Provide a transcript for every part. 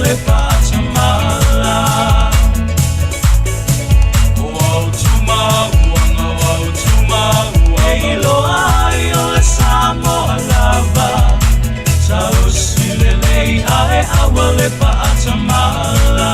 awale pa'atamala. Iloa iole Samoa lava Tausilelei ae awale pa'atamala.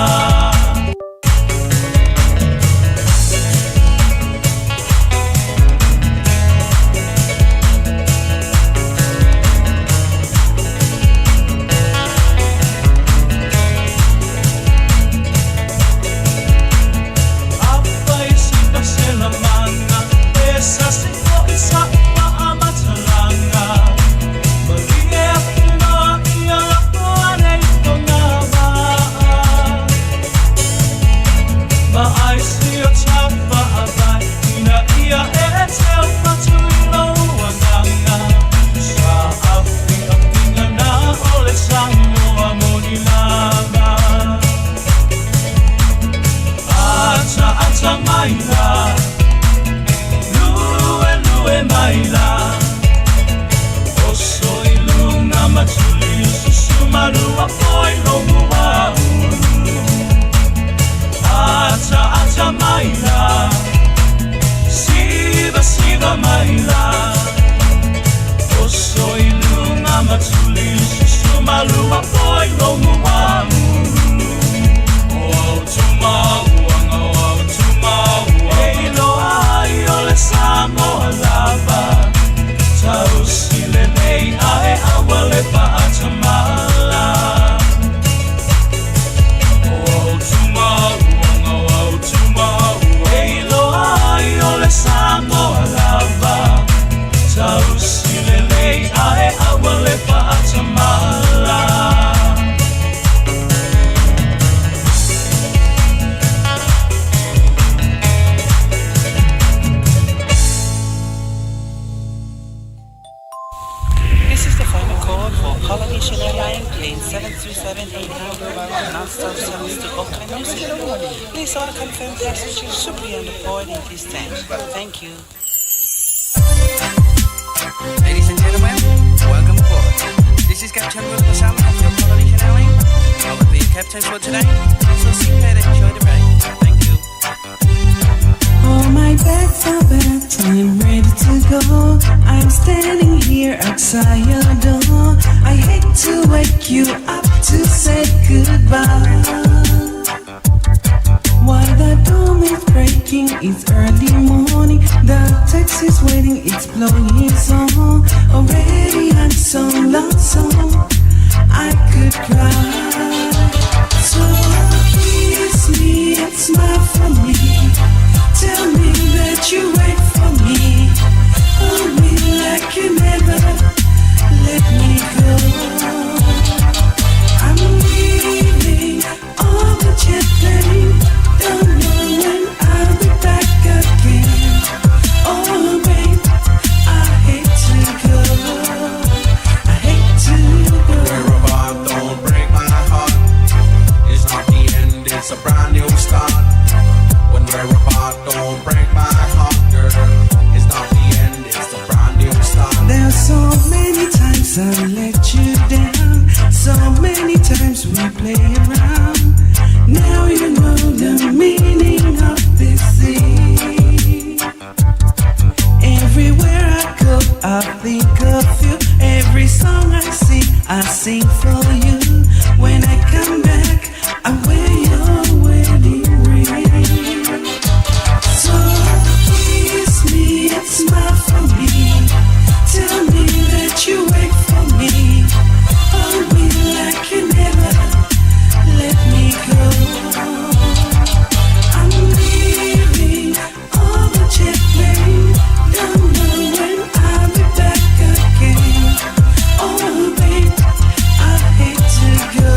Please order confirmed passengers should be on the board in this time. Thank you. Ladies and gentlemen, welcome aboard. This is Captain Wilbur Salmon of your Polynesian Airlines. I will be your captain for today, so sit back and enjoy the ride. Thank you. All my bags are packed, I'm ready to go. I'm standing here outside your door. I hate to wake you up to say goodbye. While the dawn is breaking, it's early morning. The taxi's waiting, it's blowing its horn. Already I'm so lonesome, I could cry. So kiss me and smile for me. Tell me that you wait for me. Hold me like you never let me go. I'm leaving all the jet plane. Don't know when I'll be back again. Oh babe, I hate to go. I hate to go. Wherever don't break my heart. It's not the end, it's a brand new start. When we're apart, don't break my heart, girl. It's not the end, it's a brand new start. There's so many times I let you down. So many times we play around. Now you know the meaning of this thing. Everywhere I go, I think of you. Every song I sing for you. When I come back, I wear your wedding ring. So kiss me and smile for me. Tell me that you wait for me. Hold me like you never let me go. I'm leaving all the jet plane. Don't know when I'll be back again. Oh babe, I hate to go.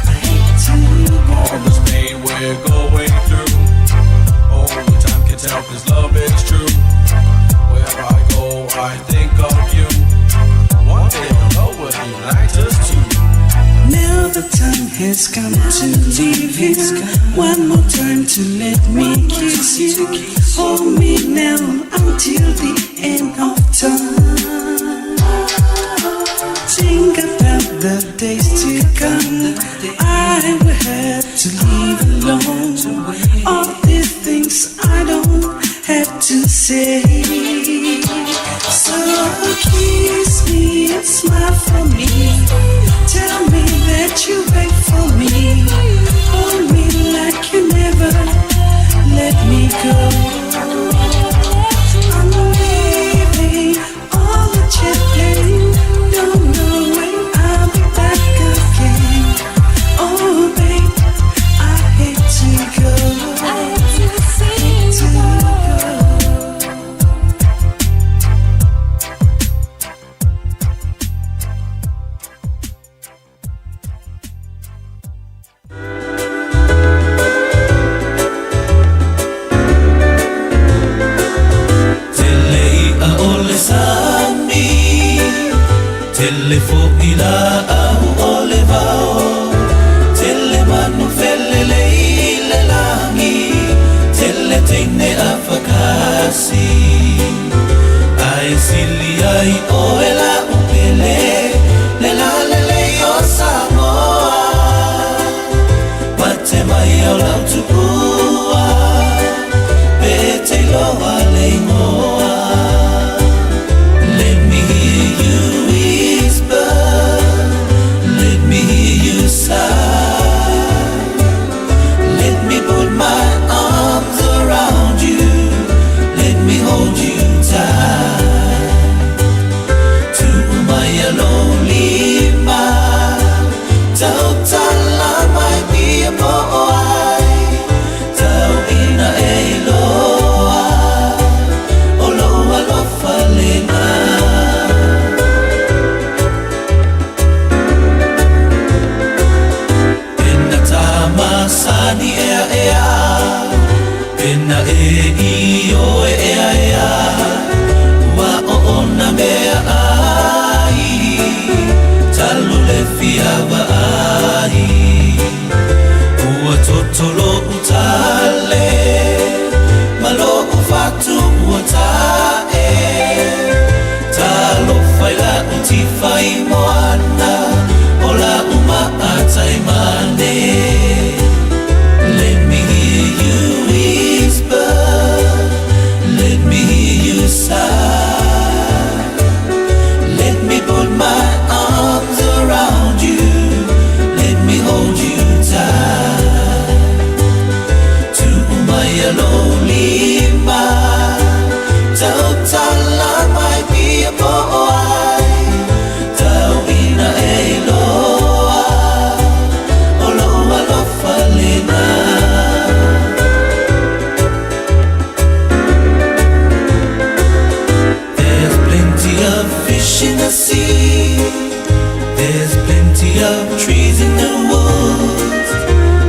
I hate to go. All this pain we're going through. Only time can tell, 'cause love is true. Wherever I go, I think of you. One day I'll know what you like us to. Now the time has come to leave you. One more time to let me kiss you. Hold me now until the end of time. Think about the days to come, I will have to leave alone. All these things I don't have to say. So kiss me and smile for me. Tell me that you wait for me. Hold me like you never let me go. I'm leaving all the champagne. Don't know when I'll be back again. Oh babe, I hate to go. I hate to go. Tele fo'ila au ole vao, tele manu felele le langi, tele teine afakasi. Ai sili ai oela upele, le la le o Samoa. Mate mai au lau tupua, pete loa le ngoa. Let me hear you whisper, let me hear you sigh. Let me put my arms around you, let me hold you tight. To my lonely mind, Tautua might be a boy, Tau ina eloa, oloa lofa lena. Masani ea ea, pena e io ea ea, wa o ona mea ai, talu le fiawa ai, ua totolo utale, malo ufatu uatae, talo faila utifai moana, ola uma atai mane. Let me hear you whisper, let me hear you sigh. Let me put my arms around you, let me hold you tight. To my lonely mind, Tautua might be a boy, Tau ina eloa, oloa lofa lena. There's plenty of fish in the sea, there's plenty of trees in the woods,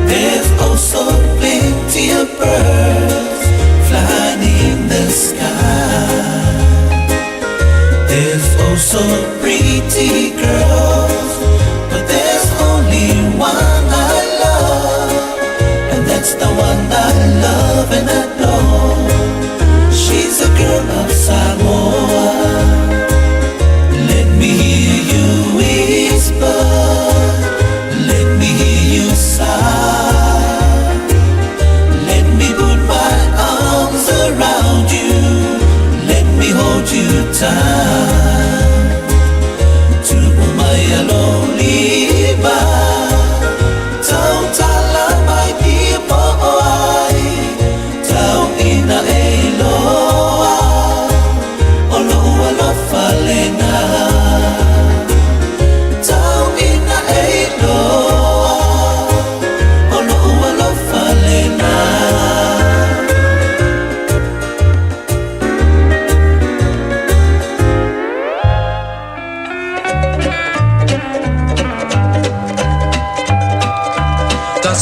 there's also plenty of birds flying in the sky. There's also pretty girls, but there's only one I love, and that's the one I love and adore. She's a girl of Samoa. Let me hear you whisper, let me hear you sigh. Let me put my arms around you, let me hold you tight. To my lonely mind, Tautua might be a boy, Tau ina eloa, oloa lofa lena. Tau ina eloa, oloa lofa lena.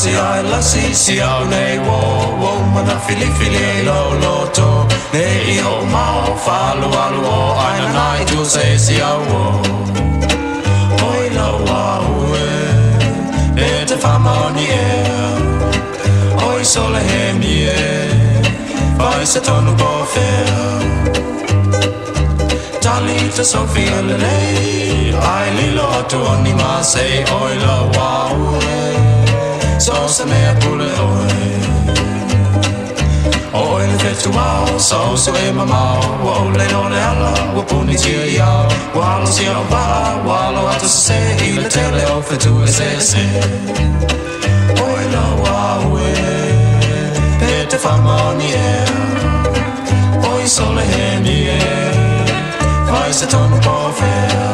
Si ai lasi si au nei wo wo mana fili fili lo loto nei o mau falu alu o aina nai tu se si au wo oi lo wa ue e te famoni e oi sole he mi e vai se tonu bo fe Talita Sofia Lele Ai lilo atu oni ma se oila waue So se mea pule oe le fetu mau So so e mamau Wa ole no le ala Wa puni tia iau Wa alo sia o paha Wa alo atu se I le tele o fetu e se Oila waue Pete whamani e Oi sole heni e Vai se tonu pofea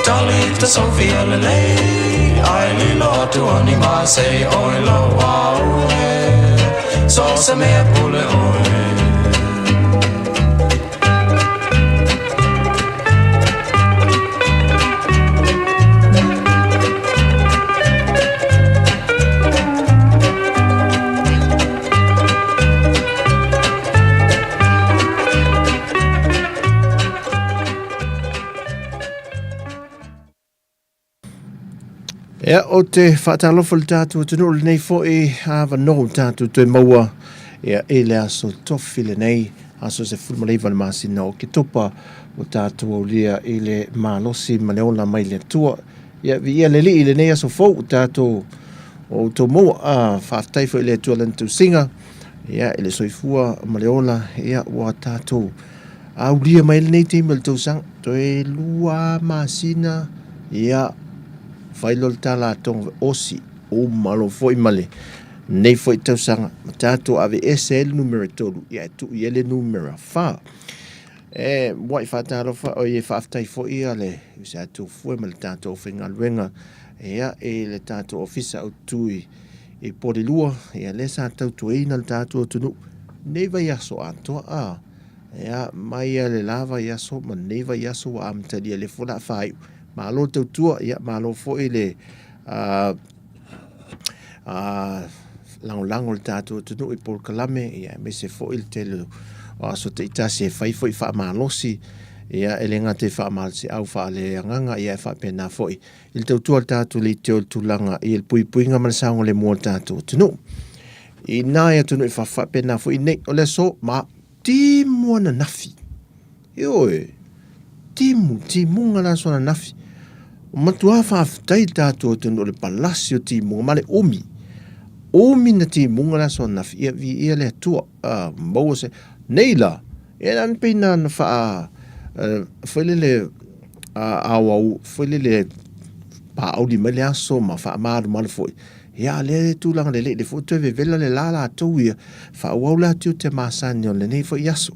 Talita Sofia Lele Ai lilo atu ani ma se oila waue So se mea pule oe Ia o te whaatalofa le tātua tunu le nei fo e hawa noho tātua tue maua ia e le aso tofi le nei aso se fulmaleiva le masina o Oketopa o tātua o lia e le malosi maneona mai le tua ia vi ia le li le nei aso fau tātua o to mo a whaftai fo i le tua lentu singa ia e le soifua maneona ia o tātua au lia mai le nei te imel tau sang toe lua masina ia failol tala tong osi o malo foi male nei foi tausanga tato ave SL numero tolu ia tu ele numero fa wai fa talo fa o ye fa tai foi ale usa tu foi mal tato finga luenga ia e le tato ofisa o tui e pore lua ia le sa tau ina le tato tunu nei vai aso ato ia mai le lava yaso ma nei vai aso am tali le fola fai malo Tautua ia malo fo ile lango le tātou tunu i por kalame ia me se fo il tele so te ita se fai fo i fa malosi ia elenga te fa mal se au fa le nganga ia fa pena fo il Tautua tātou le te tulanga i el pui nga mal sango le mo tātou tunu i na ia tunu i fa pena fo i nei o le so ma ti mo na nafi ioe timu ngala so na nafi matua whaafitai tātua tunu le palasio timu male omi na timu ngala so na ia vi ia le tua maua se neila e nan peina na wha whailele awau whailele pa au di mele aso ma wha amaru male foi ia le tūlanga le fo tuwe vela le lala tau ia wha awau la tiu te masani o le nei foi aso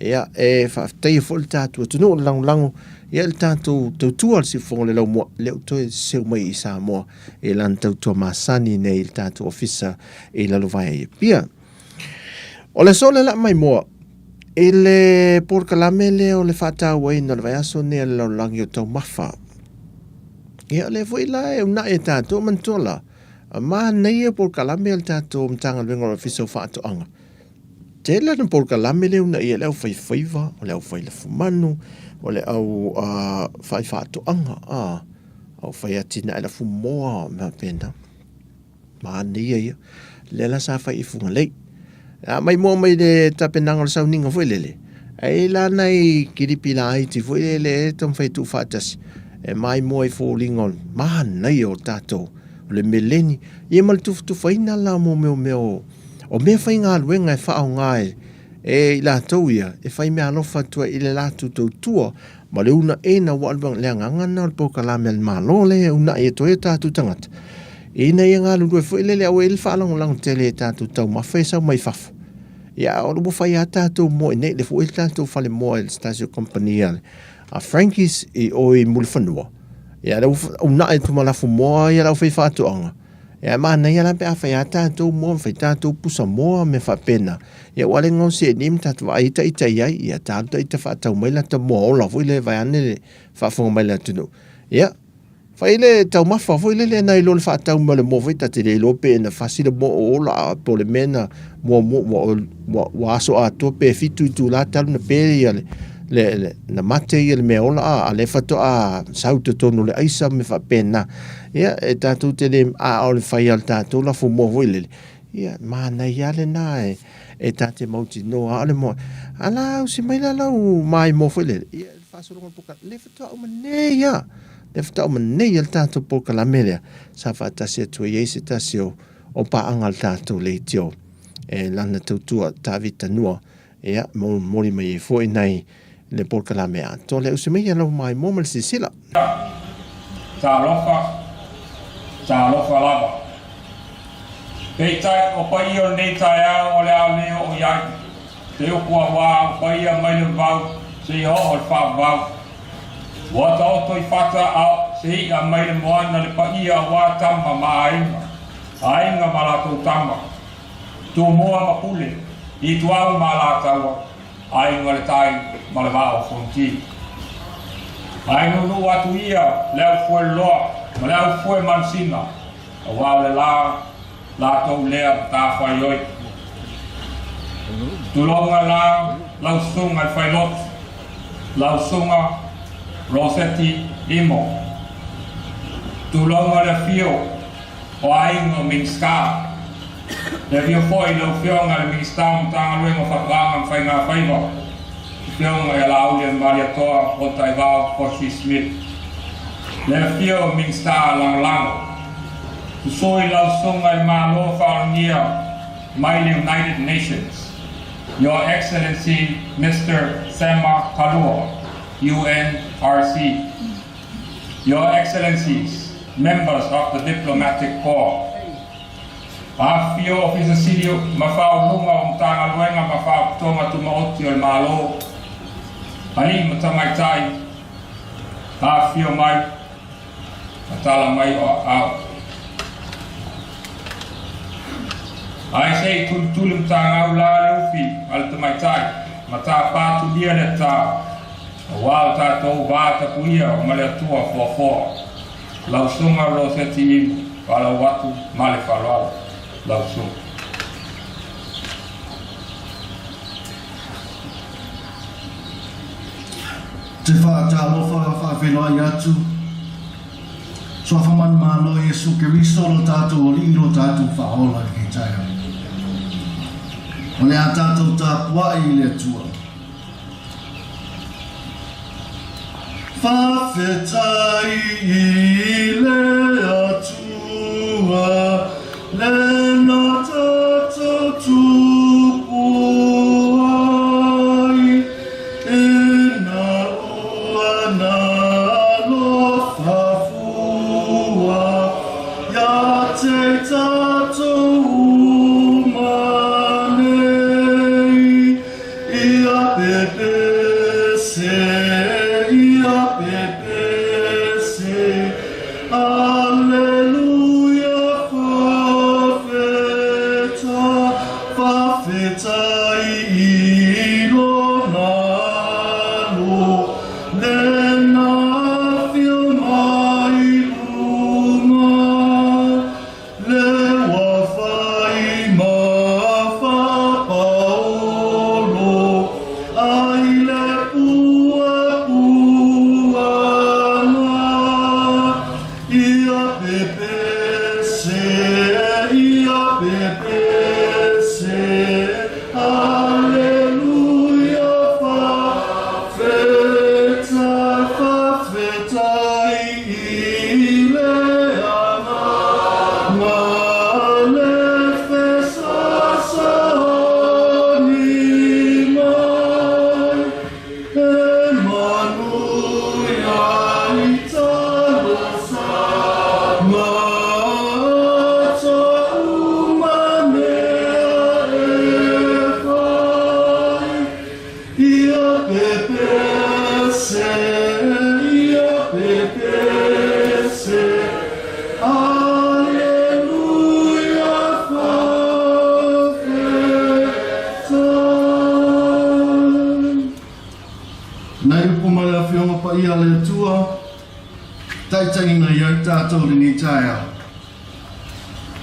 ia e whaafitai fo le tātua tunu o lango ia le tātou tautua si fonga le lau mua leo toe seu mai i Samoa e lan tautua masani nei le tātou ofisa e lalo vai e pia o le so le la mai mua e le porkalame le o le whaatau ai na le vai aso ne le lau langi o tau mafa ia le foi la e una e tātou mantola ma nei e porkalame le tātou mtanga luenga o ofisa o whaatoanga te la na porkalame le una ia leo whaiwhaiva o leo whailafumanu o le au fai whaatoanga au whai atina e la fumoa mea pena ma nia ia lela sa whai ifunga lei mai mua mai le tapenanga le sauninga fwoi lele e la nei kiripila aiti fwoi lele e tom whai tu whaatasi e mai mua i fōlingol ma nei o tātou o le meleni ia mal tu whaina la mo meo o mea whai ngā luenga e whaau ngai e la tau ia e fai mea alofa tua i le latu Tautua ma le una e na walwang le angangana o poka la mea malo le una e toi tātu tangata e na ia ngā lulu e fo i le au e le whaalango lang tele e tātu tau ma whai sau mai whafu ia o lupo whai a tātu mo e ne le fo i tātu whale moa e le stasio company a Frankie's i o i mulwhanua ia le una e tumalafu moa ia lau whai whaatuanga ia mana ia lampe a whai a tātou moa whai tātou pusa moa me whapena ia wale ngau se nim tātou a ita iai ia tātou ita whaatau mai la ta moa ola fwoi le vai ane le whaafonga mai la tunu ia whai le tau mawha fwoi le le nai lo le whaatau mai le moa fwoi tate le lope na whasila moa ola po le mena moa aso a tope fitu i tū la talu na pere ia le na mate ia le mea ola a le whato a sauta tonu le aisa me whapena ia e tātou te le a o le whai al tātou la fu moa fwoi le ia mana ia le na e tate mauti no ale mo ala si mai la mai mo fele ia fa so ngo poka le fata o mane ia le fata o mane ia tato poka la mele sa fa ta se tu ye se ta se o pa angal tato le tio e lana Tautua ta vita no ia mo mori mai foi nai le poka la mea to le usme ia lo mai mo mal sila ta lofa lava pei tai o pai o nei tai o le au nei o iai te o kua wā o pai a mai le vau se o o le wha vau wa ta o toi whata au se i a mai le moana le pai a wā tamba ma ainga ma la tau tamba tu moa ma pule i tuau ma la taua ainga le tai ma le vā o fonti ainga nu atu ia leo fue loa ma leo fue mansina a wā le la tau lea ta whai oi. Tulonga la lau sunga i whailot, lau sunga Rosetti Imo. Tulonga le fio o aingo Minska. Le fio foi lau fionga le Minsta tanga luengo whakanga whainga whaiva. Fionga e la aulia Mariatoa o Taivao Forshi Smith. Le fio Minsta lang. Soi lau sunga i malo whaonia mai le United Nations. Your Excellency Mr. Samoa Kalua, UNRC. Your Excellencies, members of the Diplomatic Corps. Fio officer silio mafao lunga tanga luenga mafao tonga tumaoti o malo. Ani matamai tai. Fio mai. Matala mai o au. Ai sei tulum tanga ula lufi al tamai tai mata patu dia le ta wa ta to va ta kuia o male tua fo la sunga Rosetti para watu male falo la sunga te fa ta lo fa velo yatu so fa man malo Yesu Kristo lo tatu li lo tatu fa ola ki tai o le a tātou tāpua i le tua. Whawhetai i le atua, le na tātou tupu ai, e na ua na alofa fua, ia te tātou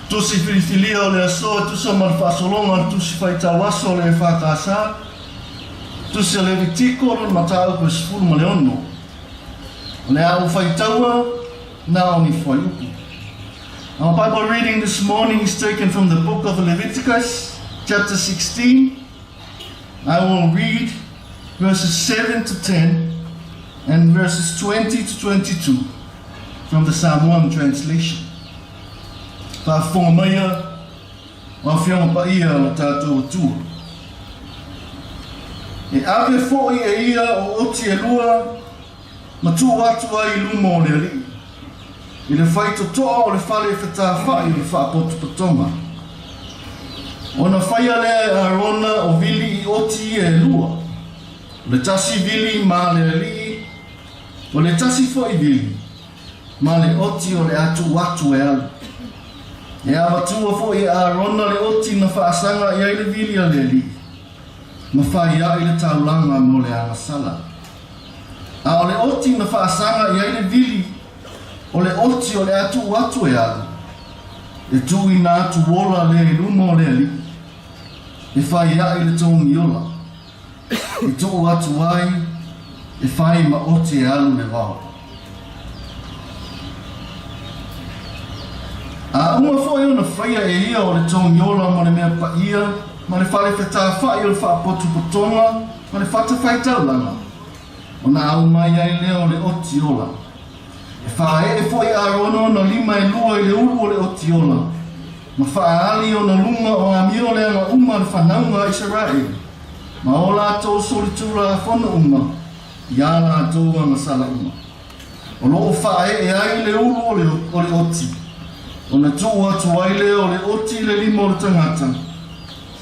tusi filifilia o le asoa tusa malwhaasolonga tusi whaitawaso le whakasa tusi le vitiko o le matau ko sifuru ma le ono o le au whaitaua na o ni whaiuku Our Bible reading this morning is taken from the book of Leviticus, chapter 16. I will read verses 7 to 10 and verses 20 to 22 from the Samoan translation. Whawhongamaya, whawhianga paia o tātou atua. E ave fo'i e ia o oti e lua, matu atu ai luma o le ri. I le whai totoa o le whale whetawhai o le whaapotu patonga. O na whaia lea a rona o vili i oti e lua. O le tasi vili ma le ri, o le tasi fo'i vili, ma le oti o le atu e alu. E awatua fo'i a rona le oti na whaasanga i ai le vili a le ri. Ma whai a i le taulanga mo le angasala. A o le oti na whaasanga i ai le vili, o le oti o le atu e alu. E tui na atu wola le luma o le ali. E whai a i le tongi ola. E tuu atu ai, e whai ma oti e alu le wao. A uma foi ona whaia e ia o le tongi ola mo le mea pa ia, ma le whale whetawhai o le whaapotu potonga, ma le whata whaitaulanga. O na au mai ai leo o le oti ola. E whae e foi a rono na lima e lua i le uru o le oti ola. Ma whaali o na lunga o a mio le anga uma le whanaunga Israel. Ma o la tau solitura a whana uma, ia la tau anga sala uma. O loo whae e ai le uru o le oti. O na tuu atu ai le o le oti le lima o le tangata.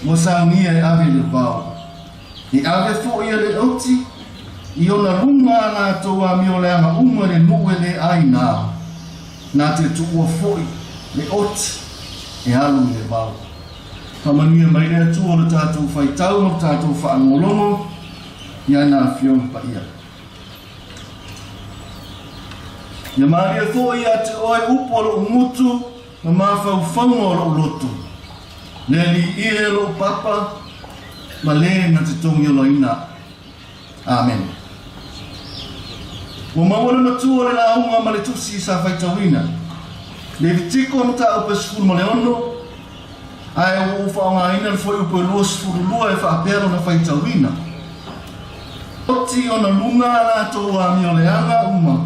Wa saungia e ave le vau. E ave foi e le oti, i ona lunga na toa mi o le anga uma le nue le aina. Nā te tua foi, le oti, e alu le vau. Pamanuia mai le atu o le tātou whaitau no tātou whaangolomo, ia nā whiong pa ia. Ia maria foi a te oe upo lo umutu, na mawhau whango lo lotu. Le li ie lo papa, ma le na te tongi o loina. Amen. Wa mawana matua le la unga ma le tusi sa whaitawina. Le vitiko ma ta upe sifuru ma le ono, ai o whaonga ina le foi upe lua sifuru lua e whaapero na whaitawina. Oti o na lunga na toa mi o le anga uma,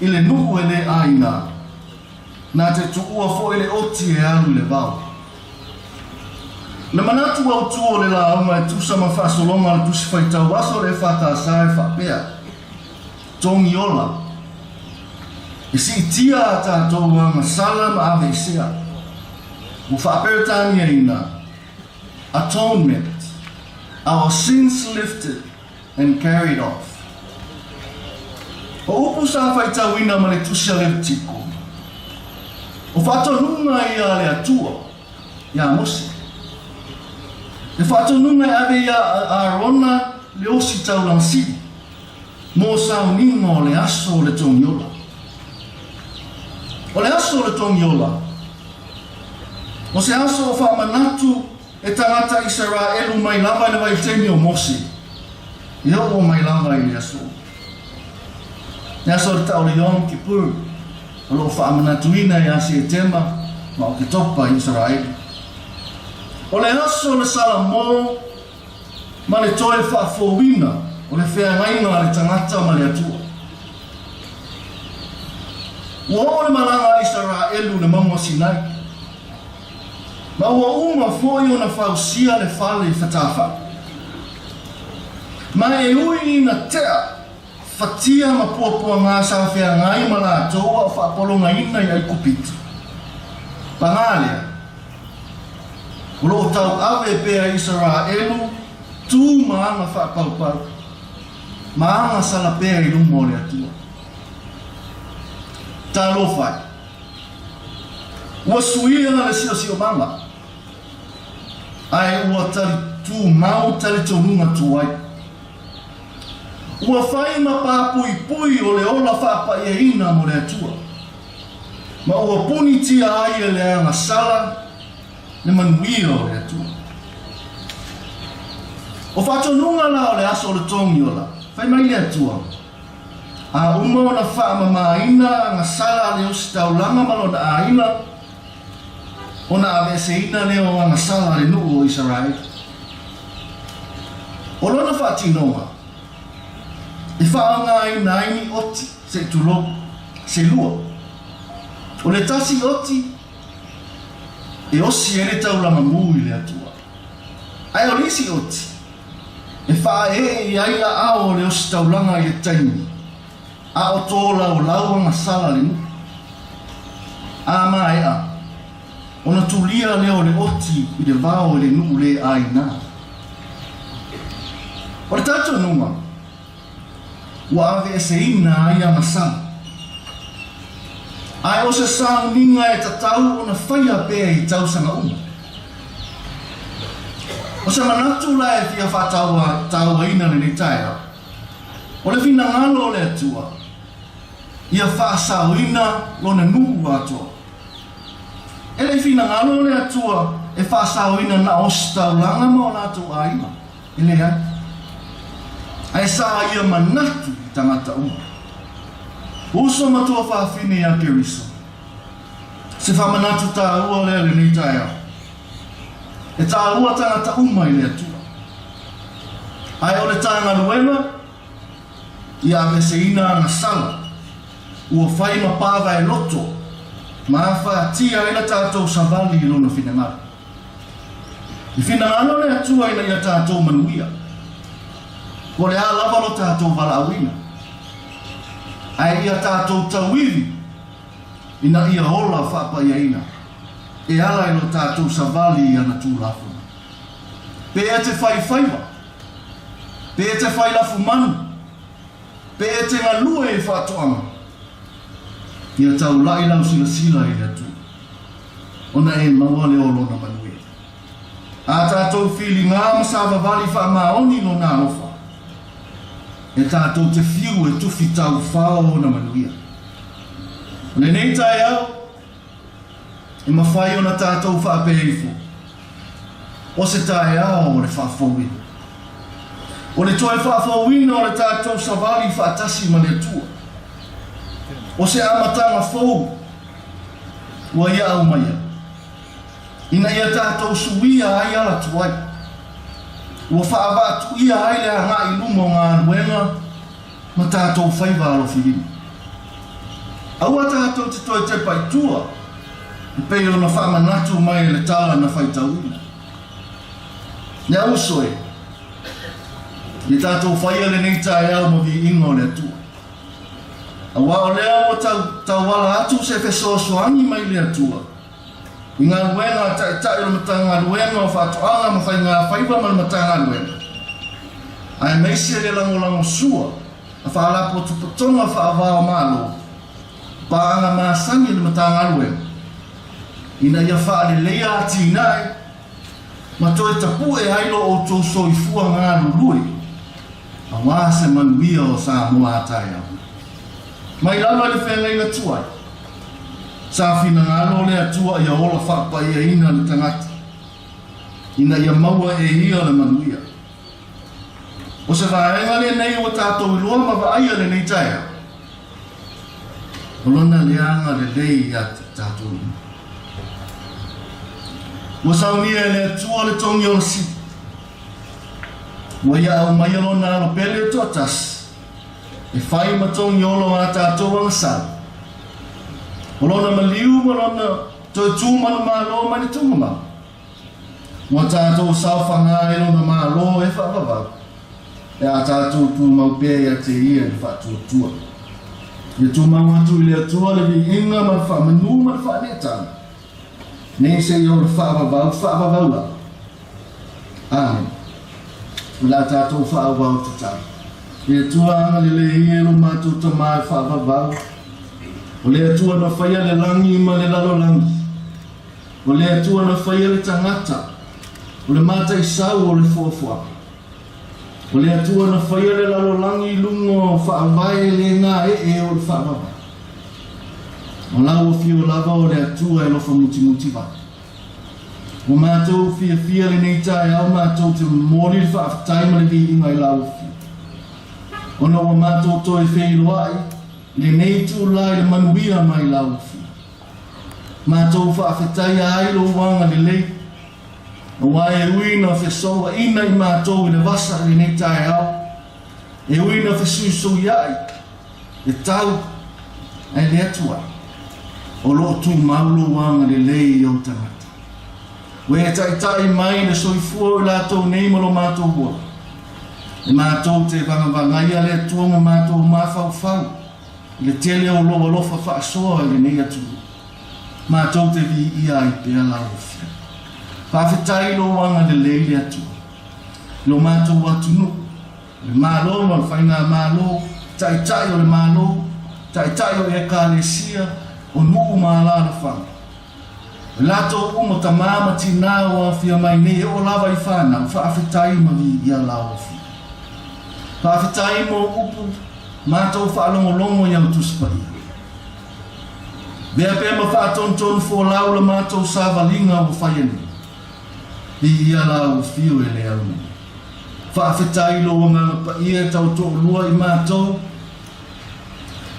i le nuku e le aina. Nā te tuua fo i le oti e alu le vau. Le manatu au tuo le la unga e tusa ma whaasolonga le tusi whaitau aso le whātāsa e whaapea. Tongi ola. E si tia a tātou anga sala ma ave sea. Mo whaaperetani e ina. Atonement. Our sins lifted and carried off. O upu sa whaitau ina ma le tusi a le tiko. O whatonunga ia le atua. Ia mosi. E whatonunga e ave ia a rona le osi tau lansidi. Mo sa uninga o le aso o le tongiola. O le aso o le tongiola. O se aso o whamanatu e tangata Israelu mai lava le vai temi o Mose. I o mai lava i le aso. Le aso le tau le Yom Kippur. O lo whamanatuina i ase e tema ma Oketopa Israel. O le aso le Salamo ma le toe whaafowina o le whea ngainga le tangata ma le atua. Ua o le malanga Israelu le maunga Sinai. Ma ua uma foi o na whausia le whale whatawha. Ma e ui na tea whatia ma puapua ngā sa whea ngai ma la toa o whaapolonga ina i ai kupitu. Pangalea. Ulo tau ave pea Israelu tu maanga whapaupau. Maanga sala pea i lumo le atua. Tā lo whai. Ua suia le sio manga. Ai ua tali tu mau tali tonunga tuai. Ua whai ma pāpui pui o le ola whapa e ina mo le atua. Ma ua puni tia ai e le anga sala le manuia o le atua. O whatonunga la o le aso o le tongi o la. Whai mai le atua. A uma o na wha mamaina anga sala le osi taulanga malo na aina Ona ave se ina leo anga sala le nuu o Israel. O lona whaatinoa. E whaanga i naini oti se tulo se lua. O le tasi oti e osi ere taulanga mui le atua. Ai o lisi oti. E wha i aila ao le osi taulanga i le taimi. A o tōla o lauanga sala le nuu. A mai a. Ona tulia leo le oti i le vao le nuu le aina. O le tato nunga, ua ave e se ina ai a masala. Ai o se sao ninga e tatau ona whaia pēa i tausanga uma. O se manatu la e fia whataua ina le ni taia. O le fina ngalo le atua, ia whaasau ina lo na nuu atua. E le fina ngalo le atua e whaasau ina na ostau langa mo na atu aima. Ele ai. Ai sa ia manatu i tangata uma. Uso matua whaafine a Keriso. Se whamanatu tā ua lea le nei tae au. E tā ua tangata uma i le atua. Ai o le tanga luema, ia ave se ina na sala. Ua whai mapava e loto. Ma whaatia ina tātou savali i lona whinangara. I whinangara le atua ina ia tātou manuia. Ko le a lava lo tātou walaawina. Ai ia tātou tauiwi. Ina ia hola whapa ia ina. E ala ilo tātou savali ia na tūlafuna. Pe e te whai whaiwa. Pe e te whai lafu manu. Pe e te ngalua e whatoanga. Ia tau lai lau sila i atu. Ona e maua le olo na manui. A tātou whili ngā masawa vali wha maoni no nā ofa. E tātou te whiu e tuwhi tau whao na manuia. Le nei tai au, e mawhai o na tātou whaapeifo. O se tai au o le whaafowina. O le toi whaafowina o le tātou savali whaatasi ma le atua. O se amatanga fou, ua ia au maia. Ina ia tātou suia ai ala tuai. Ua whaavatu ia ai le hanga i lumo ngā nuenga, ma tātou whaiva alo whirina. Aua tātou te toi te paitua, i pei o na whaamanatu mai le tāla na whaitauina. Nia usoe, i tātou whaia le nei tae au ma vi ingo le atua. Awa o lea o tau wala atu se whesoasoani mai le atua. I ngā ruenga tai o matanga ruenga o whatoanga ma whai ngā whaiva ma matanga ruenga. Ai meisi le lango sua, a whaalapo tupatonga whaavao malo, paanga maasangi le matanga ruenga. Ina ia whaale leia ati nai, ma toi tapu e hailo o tō soifua ngā rurui, a wā se manuia o Samoa atai au. Mai lava le whengai na tuai. Sa fina ngalo le atua ia ola whapa ia ina le tangata. Ina ia maua e hia le manuia. O se whaenga le nei o tātou iloa ma waaia le nei taia. O lona le anga le lei ia tātou ina. O saunia le atua le tongi o si. Wa ia au mai alona alo pele to atas. E whai matongi olo a tātou anga sala. O lona maliu ma lona toi tūmanu mālo mani tunga ma. Mua tātou sauwhanga e lona mālo e whakawau. E a tātou tūmau pēia te ia e whatuatua. Ia tūmau atu i le atua le vi inga ma whamanu ma whanetana. Nei se i o le whakawau la. Amen. La tātou whakawau te tātou. Ia tuanga le hielo mātou ta mai whakawau. O le atua na whaia le langi ma le lalo langi. O le atua na whaia le tangata. O le mātai sau o le fuafua. O le atua na whaia le lalo langi lungo whaawai le ngā e o le whaawai. O lau o fio lava o le atua e lofa muti wa. O mātou fia le nei tae au mātou te mori le whaafatai ma le vi inga i lau fia. O na o mātou toi wheiloai. Le nei tū lai le manuia mai lau fi. Mātou whaafetai ai lo wanga le lei. Wa e uina whesoa ina I mātou I le wasa I nei tae au. E uina whesuisu iai. E tau. E le atua. O lo tu maulu wanga le lei o tangata. We e tai mai le soifua I lātou nei malo mātou hua. E mātou te vangavangai a le atua ma mātou mawhau. Le tele o loa lofa whaasoa I le nei atu. Mātou te vi ia I pēr la ofia. Whawhetai lo wanga le lei le atu. Lo mātou atu nu. Le mālo ma whainga mālo. Tai o le mālo. Tai o e kālesia. O nuu māla le whanga. Lato umo tamama tina wa fia mai nei o lava I whana. Whawhetai ma vi ia la ofia. Whawhetai mo upu. Mātou whaalongolongo iau tuspai. Bea pēr ma whaatonton fō lau la mātou sāwalinga o whaiani. I ia la o fio e le au. Whaafetai lo wanga pa ia tau tō lua I mātou.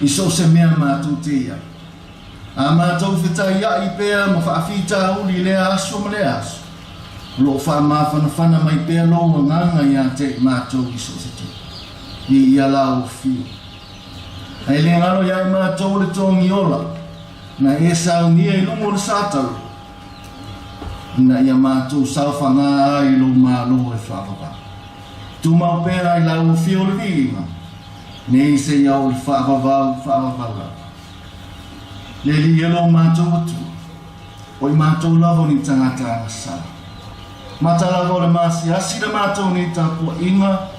I so se mea mātou te ia. A mātou whetai ia I pēr ma whaafita uli le aso ma le aso. Lo whaamawhanawhana mai pēr lo wanganga ia te mātou I so se te. I ia la o fio. Ai le ngano ia I mātou le tōngi ola. Na e sau nia I lungo le sātau. Na ia mātou sau whanga ai lo mālo e whakapa. Tu mau pēra I lau fio le vinga. Nei se iau le whakapavau. Le li elo mātou atu. O I mātou lavo ni tangata ana sa. Mata lavo le masi asi le mātou ni tapua inga.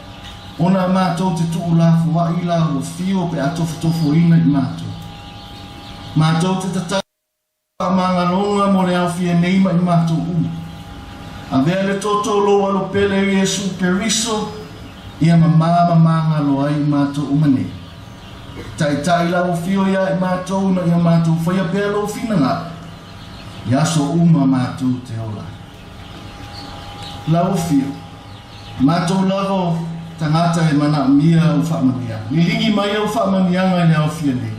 Ona mātou te tuu lafu wa I lau fio pe atofu ina I mātou. Mātou te tata mangalonga mo le awhia neima I mātou uma. A vea le toto loa lo pele Yesu Keriso, ia mamama mangalo ai mātou uma nei. Tai lau fio ia I mātou na ia mātou whaia pēr lo fina ngā. Ia so uma mātou te ola. Lau fio. Mātou lavo tangata e mana mia o whamania. Nilingi mai au whamanianga I le awhia nei.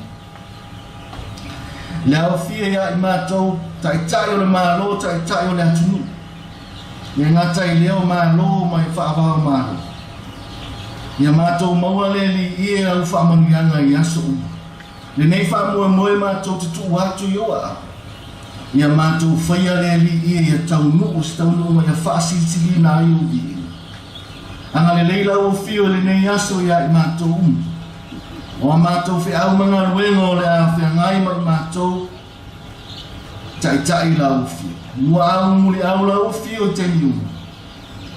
Le awhia ia I mātou, tai o le mālo, tai o le atunu. Le ngata I leo mālo, mai whaavao mālo. Ia mātou maua le li ia au whaamanianga I aso uma. Le nei whaamoe moe mātou te tuu atu I oa. Ia mātou whaia le li ia ia tau nuu, si tau nuu ia whaasitili nā I uvi. Anga le leila o fio le nei aso ia I mātou uma. O a mātou whi au manga ruenga o le a whi ngai mai mātou tai la uwhi. Mua au muli au la uwhi o te niuma.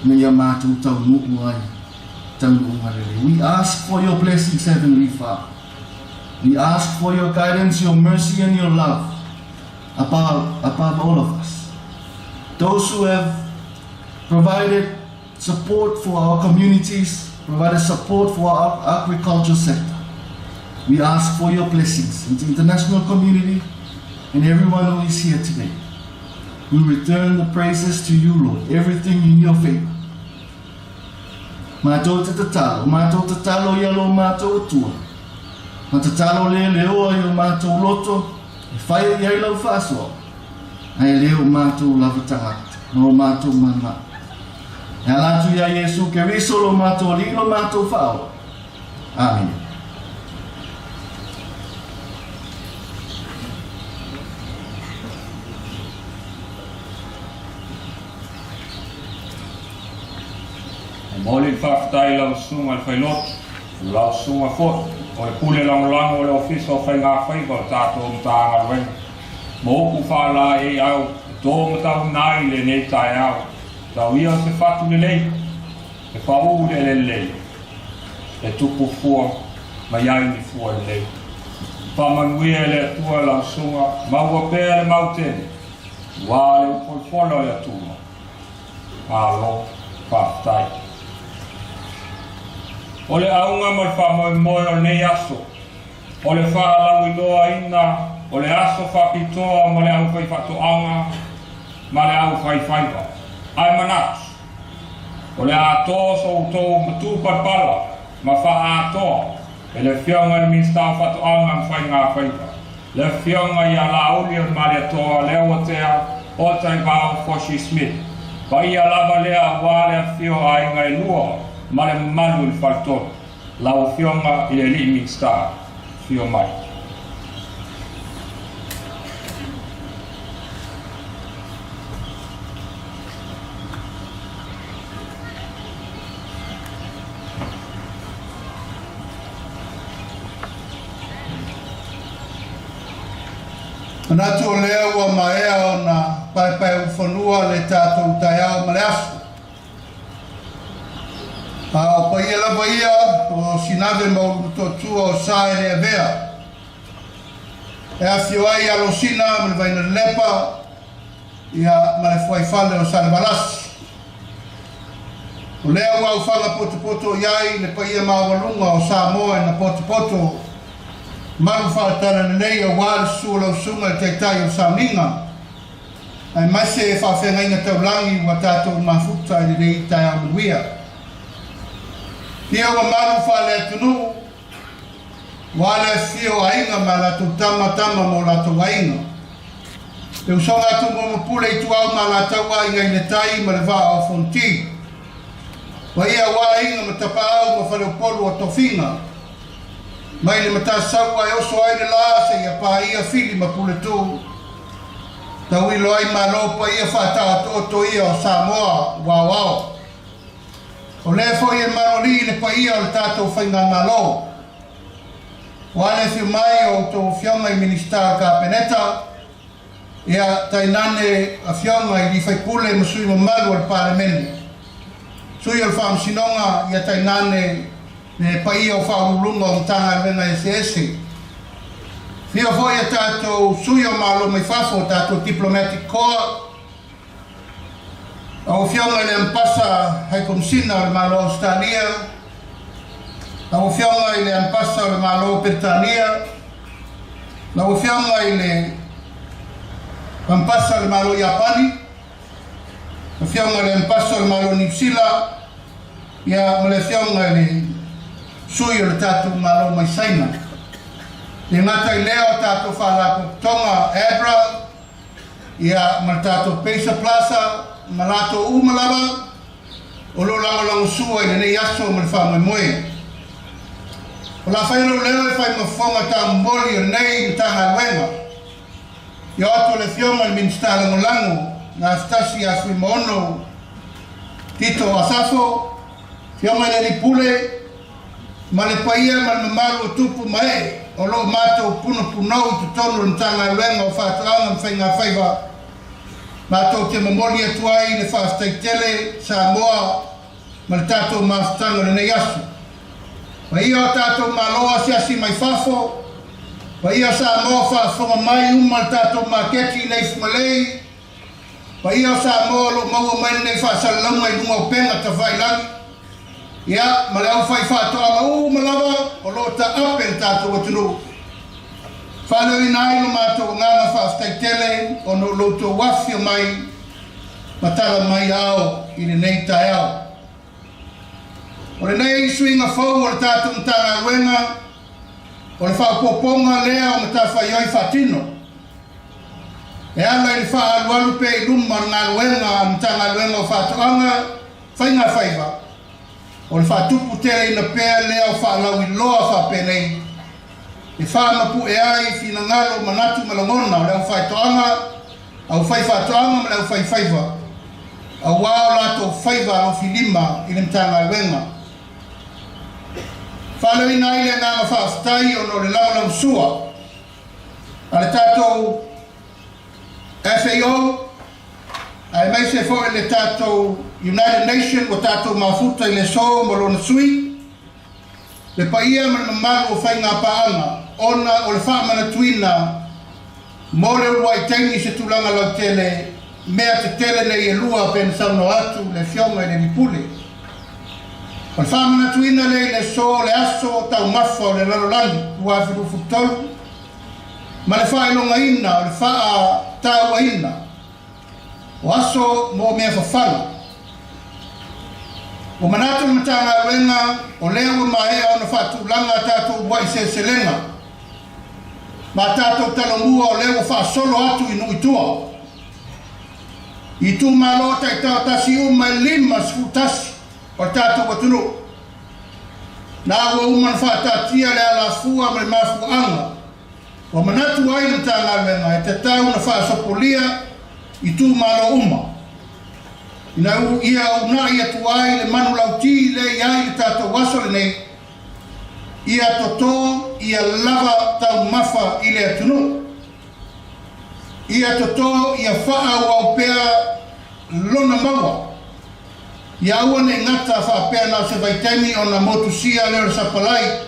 Me ia mātou tau nuku ai. Tau nuku ngarele. We ask for your blessings, Heavenly Father. We ask for your guidance, your mercy and your love above all of us. Those who have provided support for our communities, provided support for our agriculture sector. We ask for your blessings in the international community and everyone who is here today. We return the praises to you, Lord, everything in your favor. Mātou te tatalo ia lo mātou atua. Ma tatalo le leo ai o mātou loto, e whaia iai lau whaasoa. Ai leo mātou lava tangata, no mātou mana. E alatu ia Yesu Keriso lo mātou li lo mātou whao. Amen. Moli whaftai lau sunga le whailot, lau sunga fot, o le pule langolango le ofisa o whainga whaiva o tātou mtaanga ruenga. Mo oku whala e au, tō matau nai le nei tai au, tau ia se whatu le lei, e whau le lei, e tupu fua, mai ai ni fua le lei. Whamanuia le atua lau sunga, maua pēr le mautene, wā le upolfono le atua, alo whaftai. O le aunga mo le whamoemoe o nei aso. O le whaalau iloa ina, o le aso whapitoa mo le au whaifatoanga, ma le au whaifaiva. Ai manatu. O le atoa so utou matu parpala, ma wha atoa, e le whiaunga ni minsta whatoanga mwhai ngā whaiva. Le fionga ia lauli o male toa leo tea o tai vao Foshi Smith. Pa ia lava lea wale fio ai ngai lua male malu il falto. Lau fionga i le Living Star fio mai. Anatu o lea ua maea o na pai ufanua le tātou taiao maleasu. O paia lava ia o sinave mautotua o sae le avea. E afio ai alosina ma le vaina lepa ia ma le fuaifale o sale valasi. O lea ua ufanga poto iai le paia mawalunga o Samoa na poto malu whaatara nei o wāle sula o sunga te tai o sauninga. Ai maise e whawhenga inga taulangi wa tātou mafuta i rei tai au manuia. Pia wa malu whale atunu, wāle fio ainga ma lato tama mo lato ainga. Te usonga atu mo mapule i tuau ma lato ainga i le tai ma le vaa o fonti. Wa ia wā inga ma tapau ma whale polu o tofinga. Mai le mata saua e oso ai le la se ia pa ia fili ma pule tu. Tau ilo ai ma lopa ia whata to ia o Samoa wao. O le fo ia maroli le pa ia o le tatou whainga malo. Wale fi mai o to fionga i minister ka peneta. Ia tainane a fionga i li whaipule ma sui ma malu al parlamenti. Sui al whaam sinonga ia tainane ne pai o whaurulunga o tanga venga SS. Fio foi a tātou suio malo mai whafo tātou diplomatic corps. Au fionga i le ampasa hai komsina o le malo Australia. Au fionga i le ampasa o le malo Britania. Au fionga i le ampasa o le malo Japani. Au fionga i le ampasa o le malo New Zealand. Ia ma le fionga i le sui o le tātou malo mai saina. E ngata i leo tātou whalapo tonga Abra, ia ma tātou Pesa Plaza, ma lato umalaba, o lo lango sua i nei aso ma le wha moe. O la whairo leo e whai mawhonga tā mboli o nei i tanga wenga. Ia ato le fionga i minsta lango, ngā stasi a fui moono, tito asafo, fionga i ni pule, ma le paia ma le mamalu o tupu mai o lo mātou punau i tutonu ni tanga wenga o whātuanga m whainga whaiva. Mātou te mamoli atuai le whaastaitele Samoa ma le tātou mawhutanga le nei asu. Pa ia o tātou maloa siasi mai whafo, pa ia Samoa whaafonga mai uma le tātou maketi nei fumalei, pa ia o Samoa lo maua mai nei whaasalunga i lunga o penga ta whailangi. Ia, ma le au whai whātoa malawa, o lo ta apen tātou atunu. Whanau i nai lo mātou nganga whaastaitele, o no loto wafio mai, matala mai ao, i le nei tai ao. O le nei suinga fau o le tātou mtanga wenga, o le whaapoponga lea o mta whaioi whatino. E ala i le whaalualu pe i luma ngā wenga, mtanga wenga o whātoanga, whainga whaiva. O le whatupu tere ina pēr lea o whaalau i loa whapenei. E whaamapu e ai fina ngalo manatu malangona o leo whaitoanga, au whai whaitoanga ma leo whai whaiva. Au wao lato whaiva o filima i le mtanga wenga. Whalau ina i le nganga whaaftai o no le laulau sua. A le tātou FAO, ai mai se fo le tātou United Nations o tātou mafuta i le so mo lona sui. Le paia ma le mamalu o whainga paanga, ona o le whaamana tuina, mo le uruai tengi se tulanga lau tele, mea te tele nei e lua pen sauno atu le fionga i le nipule. O le whaamana tuina le so le aso tau mafa o le lalolani, ua firu futolu. Ma le whaelonga ina, o le whaa tau ina. O aso mo mea whawhala. O manatu matanga wenga, o leo maea o na whatulanga tātou wai se selenga. ma tātou talomua o leo whaasolo atu inu itua. I tū malo tai tau tasi uma lima sfutasi o tātou atunu. Nā ua uman whaatatia le ala fua me mafu anga. Wa manatu aina tā ngawenga e te tau na whaasopolia i tū malo uma. Ina ia una ia tuai le manu lauti le iai le tātou wasole nei. Ia toto, ia lava tau mafa i le atunu. Ia toto, ia wha au pea lona maua. Ia ua ne ngata wha pea nao se vaitemi o na motusia leo sapalai.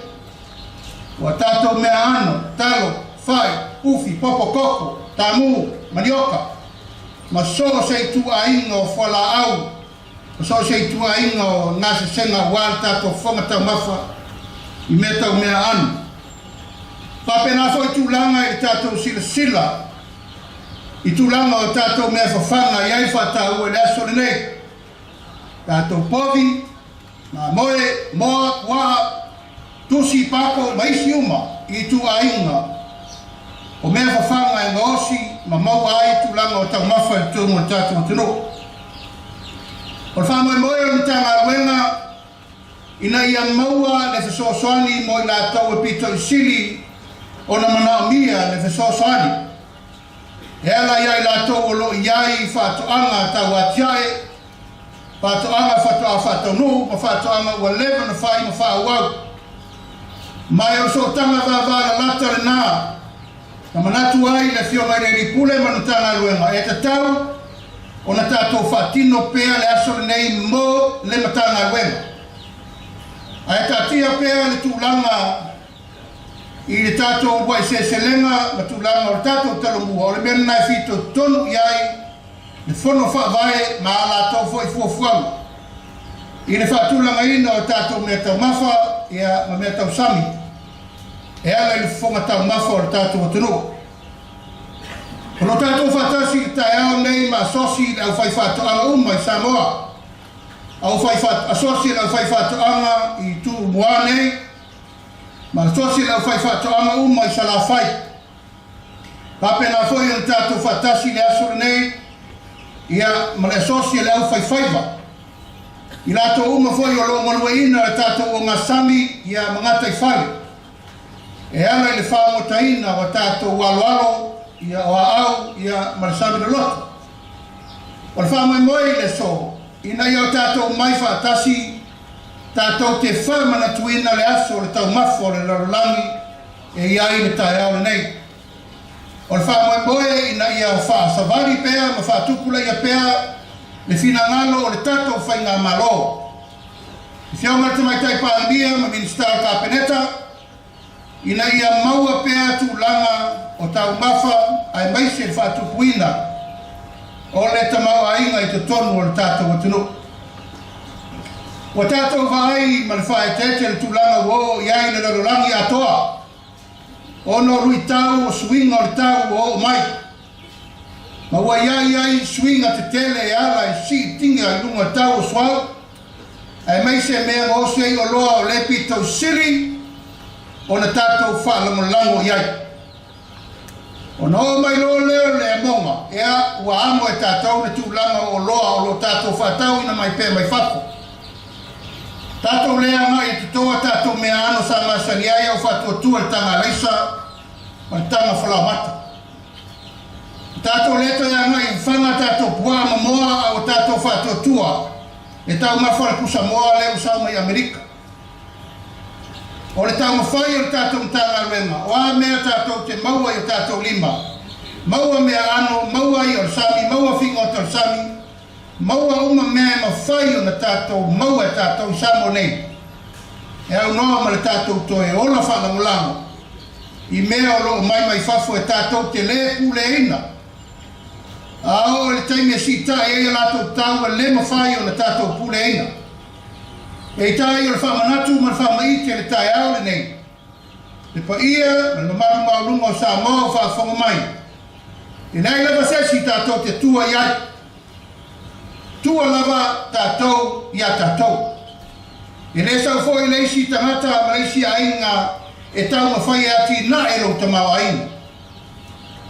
Wa tātou mea ano, talo, whai, ufi, popo koko, tamu, manioka. Ma so se tu ainga o whala au. Ma so se tu ainga o ngase senga wal tātou whonga tau mafa. I mea tau mea anu. Papena fo i tūlanga i tātou sila sila. I tūlanga o tātou mea whawhanga i ai whatau e lea sore nei. Tātou povi, ngā moe, moa, waa, tusi pako, maisi uma i tū ainga. O mea whawhanga e ngaosi, ma maua ai tūlanga o tau mawha i tūmu o tātou tino. O whamoe moe o mtanga ruenga, ina ia maua le fesoasoani mo i lātou e pito i sili o na mana mia le fesoasoani. E ala ia i lātou o lo iai whātoanga tau atiae, whātoanga whātoa whātonu, ma whātoanga ua lewa na whai ma whāuau. Mai o so tanga wāwāra lata le nā, na manatu ai le fionga i re pule manutanga luenga. E te tau o na tātou whātino pēa le aso le nei mo le matanga luenga. Ai tatia pea le tūlanga i le tātou wai se selenga, le tūlanga o le tātou talomua, o le mena nai whito tonu iai, le whono whaavae ma ala tau fwoi fuafualu. I le whaatūlanga ina o tātou mea tau mafa, ia ma mea tau sami. E ala i le whonga tau mafa o le tātou atunu. Kono tātou whaatasi i tae au nei ma sosi le au whai whaatoanga uma i Samoa. Au fai fat asosia la fai fatoanga i tu moane ma asosia la fai fatoanga uma i sala fai papena foi un tatu fatasi le aso nei ia ma le asosia la fai faiva i lato uma foi o lo manuina le tatu o ngasami ia mangata i fale e ala le fa motaina wa tatu walo ia o au ia ma sami le loto o fa moi le so ina ia tātou mai whaatasi, tātou te whamana tuina le aso le tau mafo le larolangi e iai le tae au le nei. O le wha moe ina ia o wha savari pea, ma wha tupula ia pea, le fina ngalo o le tātou whai ngā malo. I whiaunga te mai tai pāmbia ma minister Kapeneta, ina ia maua pea tūlanga o tau mafa ai maise le wha tupuina. O le tamau ainga i te tonu o le tātou atunu. O tātou vai ma le whae tete le tūlanga o iai le larolangi atoa. O no rui tau o swinga o le tau o mai. Ma ua iai swinga te tele e ala i si tinga i lunga tau o swau. Ai mai se mea ngose i o loa o lepi tau siri o na tātou whaalamolango iai. O no mai lo leo le monga, ea ua amo e tātou le tūlanga o loa o lo tātou whātau ina mai pē mai whako. Tātou lea nga i tutoa tātou mea ano sa masani ai au whātua tua le tanga reisa, ma le tanga whalamata. Tātou leto ea nga i whanga tātou pua mamoa au tātou whātua tua, e tau mawhara ku Samoa leo sauma i Amerika. O le tau mawhai o le tātou mtanga renga, o a mea tātou te maua i o tātou lima. Maua mea ano, maua i o sami, maua fingo o tau sami, maua uma mea mawhai o na tātou, maua e tātou samo nei. E au noa ma le tātou toe, ola whanamulanga. I mea o lo mai whafo e tātou te le pule ina. A o le taimia sita e latou tau e le mawhai o na tātou pule ina. E tai o le whamanatu ma le whamaite le tai au le nei. Le pa ia, ma le mamaru maurunga o Samoa o whaafonga mai. E nei lava sesi tātou te tua iai. Tua lava tātou ia tātou. E le sau fo i leisi tangata ma leisi ainga e tau ma whai ati na e lo tamau ainga.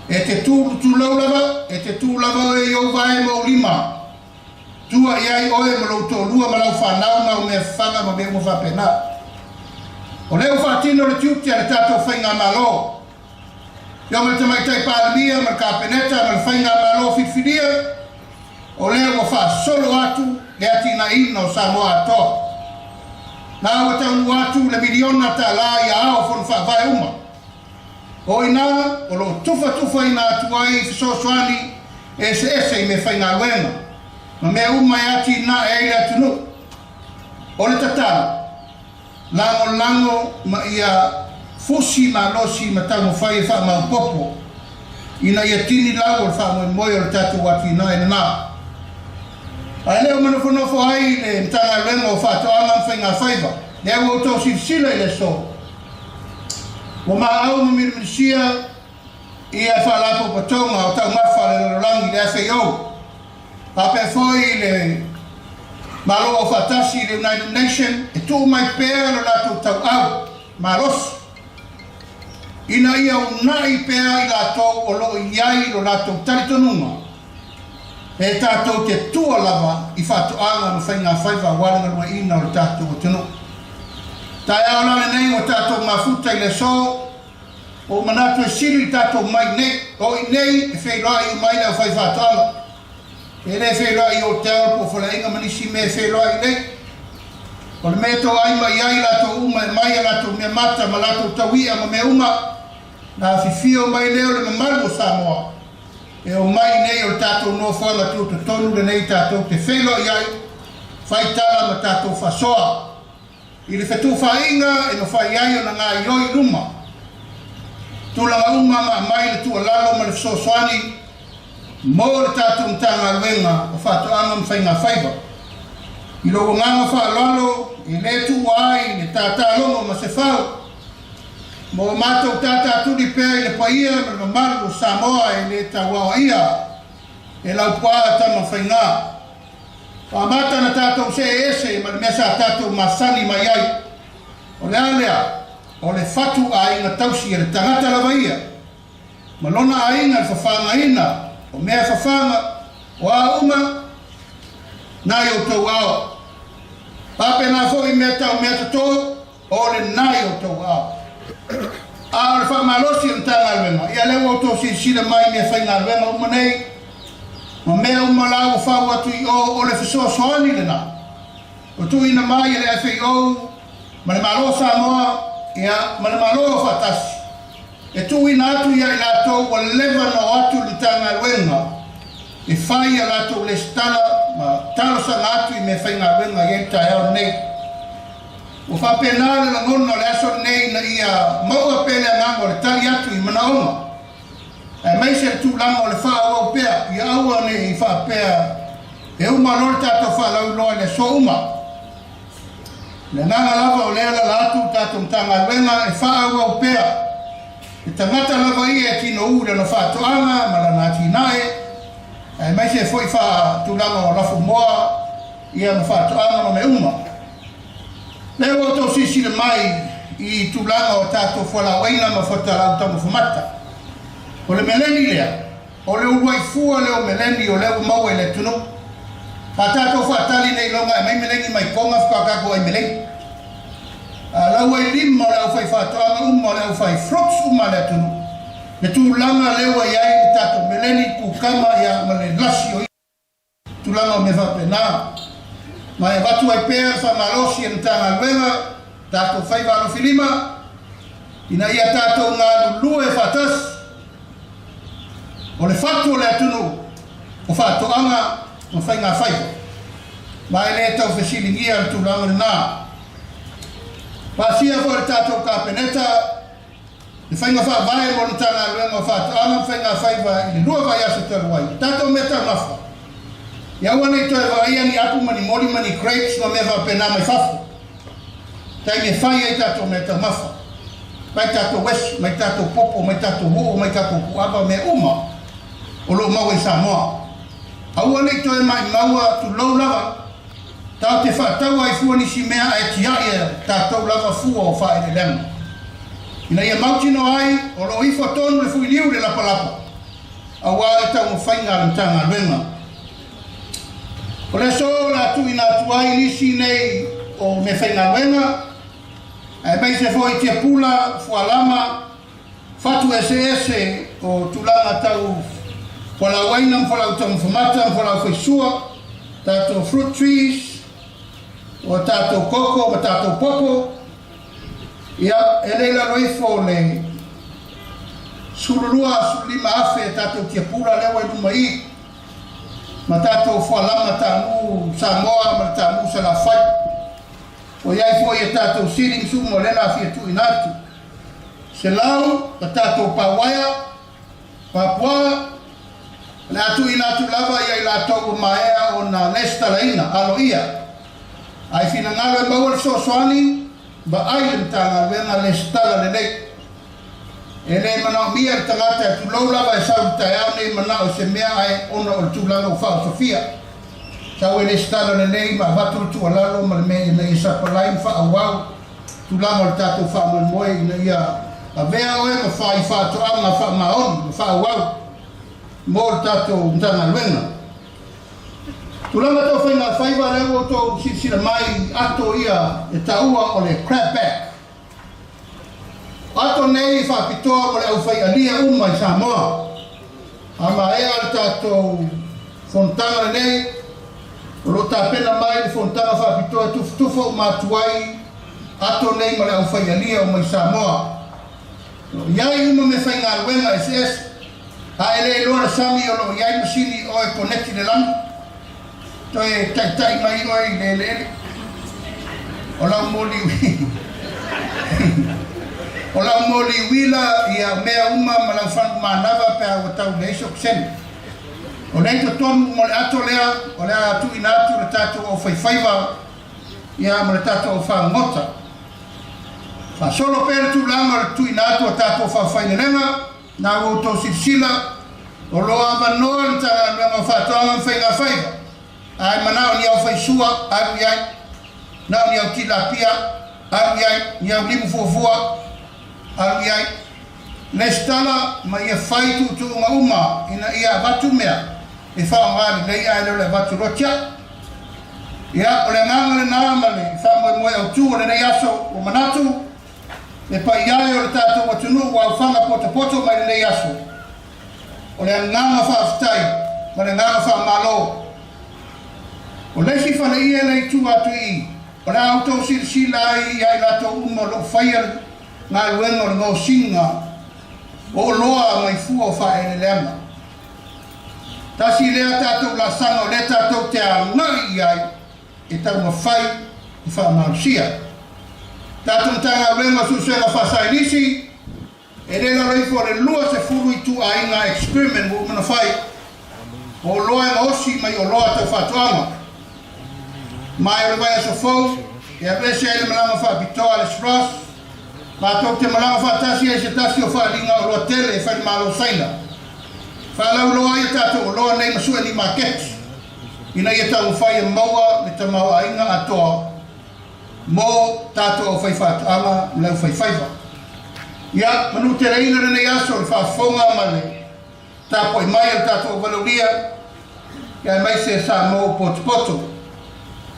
E te tūlau lava, e te tūlava e iau vae mo lima. Tua iai oe ma lau tōlua ma lau whanau na o mea whanga ma mea mo whapena. O leo whatino le tiuti a le tātou whainga malo. Ia ma le tamaitai pālamia, ma le kāpeneta, ma le whainga malo whiwhiria. O leo wa whasolo atu le ati na ina o Samoa atoa. Nā wa taunu atu le miliona ta la ia ao fonu whawai uma. O ina, o lo tufa ina atu ai fisosoani ese i me whainga wenga. Ma mea uma e ati na e ile atu nu. O le tatala, lango ma ia fusi ma losi ma tango whai e wha ma popo. Ina ia tini lau o wha mo o le tatu atu ina e na. Ai leo manofo ai le mtanga wenga o whatoanga mwhainga whaiva. Leo o tau sila i le so. Wa maau ma mirisia ia whalapo patonga o tau mawha le rolangi le FAO. Pape foi le malo o whatasi le United Nation e tū mai pēr le lato tau au maros. Ina ia unai pēr i lato o lo iai lo lato taritonunga. E tātou te tua lava i whatoanga ma whainga whaiva waranga lua ina o le tātou o tunu. Tai au lane nei o tātou mafuta i le so, o manatu e siri tātou mai nei, o i nei e whairoa i mai leo whai whatoanga. E le whairoa i o teo po whala inga manisi me whairoa i nei. O le mea tō aima i ai lato uma e mai a lato mea mata ma lato tawia ma mea uma, na whiwhio mai leo le mamaru o Samoa. E o mai nei o tātou no whanga tū te tonu le nei tātou te whairoa i ai, whaitala ma tātou whasoa. I le whetu whainga e no whai ai o na ngā ioi luma. Tūlanga uma ma mai le tua lalo ma le whsosoani, mō le tātou mtanga luenga o whatoanga mwhainga whaiva. I lo nganga whalalo, i le tu ai, le tātā longo ma se whau. Mō mātou tātā turi pēr i le paia ma le mamaru o Samoa e le tawawa ia, e lau pua tama whainga. Pa mata na tātou se ese ma le mesa tātou masani mai ai. O le alea, o le whatu a inga tausi e le tangata la vaia. Ma lona a inga le whawhanga ina, o mea whawhanga, o a uma, nai o tau ao. Pape nā whoi mea tau mea tato, o le nai o tau ao. A le whamalosi o tanga alwenga, ia leo o tō si sila mai mea whainga alwenga uma nei, ma mea uma lau o whau atu i o le whisoasoani le nā. O tu ina mai e le FAO, ma le malo Samoa, ia, ma le malo o whatasi. E tu ina atu ia i lato wa lewa no atu li tanga luenga. E whai a lato le stala, ma talo sa atu i me whainga luenga i e tae au nei. O whapenale la ngono le aso nei na ia maua pele angango le tali atu i manaonga. E mai se tu lama o le wha au pea, i aua ne i wha pea, e uma lor tato wha lau loa le so uma. Le nanga lava o lea la latu tato mtanga luenga e wha au pea. E tangata lava i e tino ule no wha toanga, ma la nati nae. E mai se foi wha tu lama o lafu moa, ia ma wha toanga ma me uma. Leo o tō sisi le mai i tūlanga o tātou whala waina ma whatalau tamu whamata. O le meleni lea, o le uruai fua leo meleni o leo maua le tunu. A tātou whatali nei longa e mai meleni mai konga whakako ai meleni. A lau ai lima o leo whai whatoanga uma o leo whai fruits uma le tunu. Le tūlanga leo ai ai le tātou meleni kukama ia ma le lasi o i. Tūlanga o me whapena. Ma e watu ai pēr whamalosi e ntanga luenga, tātou whaiva alo whilima, ina ia tātou ngā lulue whatas, o le whatu o le atunu, o whatoanga, o whainga whaiva. Ma e le tau whesilingia le tūlanga le nā. Pāsia fo le tātou kāpeneta, le whainga whaavae mo le tanga luenga o whatoanga, whainga whaiva i le lua vai aso taruai. Tātou meta mafa. Ia ua nei toe vaia ni apu mani mori mani crepes ma mewa pena mai whafu. Tai me whai ei tātou me ta mafa. Mai tātou wesu, mai tātou popo, mai tātou huo, mai tātou kuaba me uma. O lo maua i Samoa. Aua nei toe mai maua tu lau lava. Tau te whataua i fua nisi mea e tiai e tātou lava fua o whae le lema. Ina ia mautino ai, o lo ifo tonu le fui liu le lapa lapa. a wā e tau mwhainga le tanga luenga. O le so la tu ina tuai nisi nei o me whainga luenga, e mai se foi tia pula, fualama, fatu ese o tulanga tau whala wainam, whala utang whamata, whala whaisua, tātou fruit trees, o tātou koko, ma tātou popo, ia e leila roifo le sururua, surulima afe, tātou tia pula lewa i numai, ma tātou whalama tāmu Samoa, ma tāmu Salafai, o iai foi e tātou seeding su mo lena fia tu inatu. Se lau, ma tātou pawaia, papua, le atu inatu lava iai la tau maea o na lesta laina, alo ia. Ai fina ngalo e maua so soani, ba ailem tanga wenga lesta la lelei. E le mana mia le tangata e tulau lava e sau taiane mana o se mea ai ona o tulanga o whao Sofia. Sau e lesta la lelei ma vaturu tu alalo ma le mea na i sapalaim wha awau. Tulanga o le tatou wha moe na ia a vea oe ma wha i wha toanga wha maoni, ma wha awau. Mo le tatou mtanga luenga. Tulanga tau whainga whaiva leo o tau sila mai ato ia e taua o le crabback. Ato nei whapitoa mo le au whai alia uma i Samoa. Ama ea le tatou fontanga nei, o lo ta pena mai le fontanga whapitoa tufutufa o matuai ato nei mo le au whai alia uma i Samoa. Iai uma me whainga luenga SS, a ele lora sami o lo iai masini o e konekti le lami. Toi tai mai oi lele. O la moli. O la moli wila ia mea uma malafan manava pe o tau leiso sen. O nei to ton mo ato lea, o lea atu inatu le tato o faiva ia mo le tato o fa ngota. Fa solo per tu langa tu inatu o tato o fa fainelema na o to sila o lo avanoa ta na fa to faiva. Ai manao ni au faisua, ai ai, nao ni au tilapia, ai ai, ni au limu fuafua, ai ai. Nestala ma ia fai tu nga uma, ina ia batu mea, e wha ngāri nei ai leo le batu rotia. Ia, o le nganga le nāmale, wha moe moe au tū, o le nei aso o manatu, e pa iai o le tātou watunu, wa au whanga poto mai le nei aso. O le nganga wha aftai, ma le nganga wha malo. O lesi whana ia nei tu atu i, o le auto sila ai lato uma lo whaia ngā luenga o ngō singa o loa mai fua o whae le leama. Tasi lea tātou la sanga o le tātou te angari ai e tau ma whai i wha marusia. Tātou tanga luenga susuenga whasai nisi, e le la reifo le lua se furu i tu a inga experiment mo mana whai o loa e osi mai o loa tau whatuanga. Mai o le vai aso fau, e a vese ele malanga wha pitoa le sros, ma tok te malanga wha tasi e se tasi o wha linga o loa tele e whai malo saina. Wha lau loa ia tato o loa nei masua ni maketi, ina ia tau whai e maua le ta maua inga atoa, mo tato o whai whatuanga lau whai whaiva. Ia, manu te reina rene aso le wha whaunga male, tapo i mai al tato o valauria, ia mai se sa mo poto.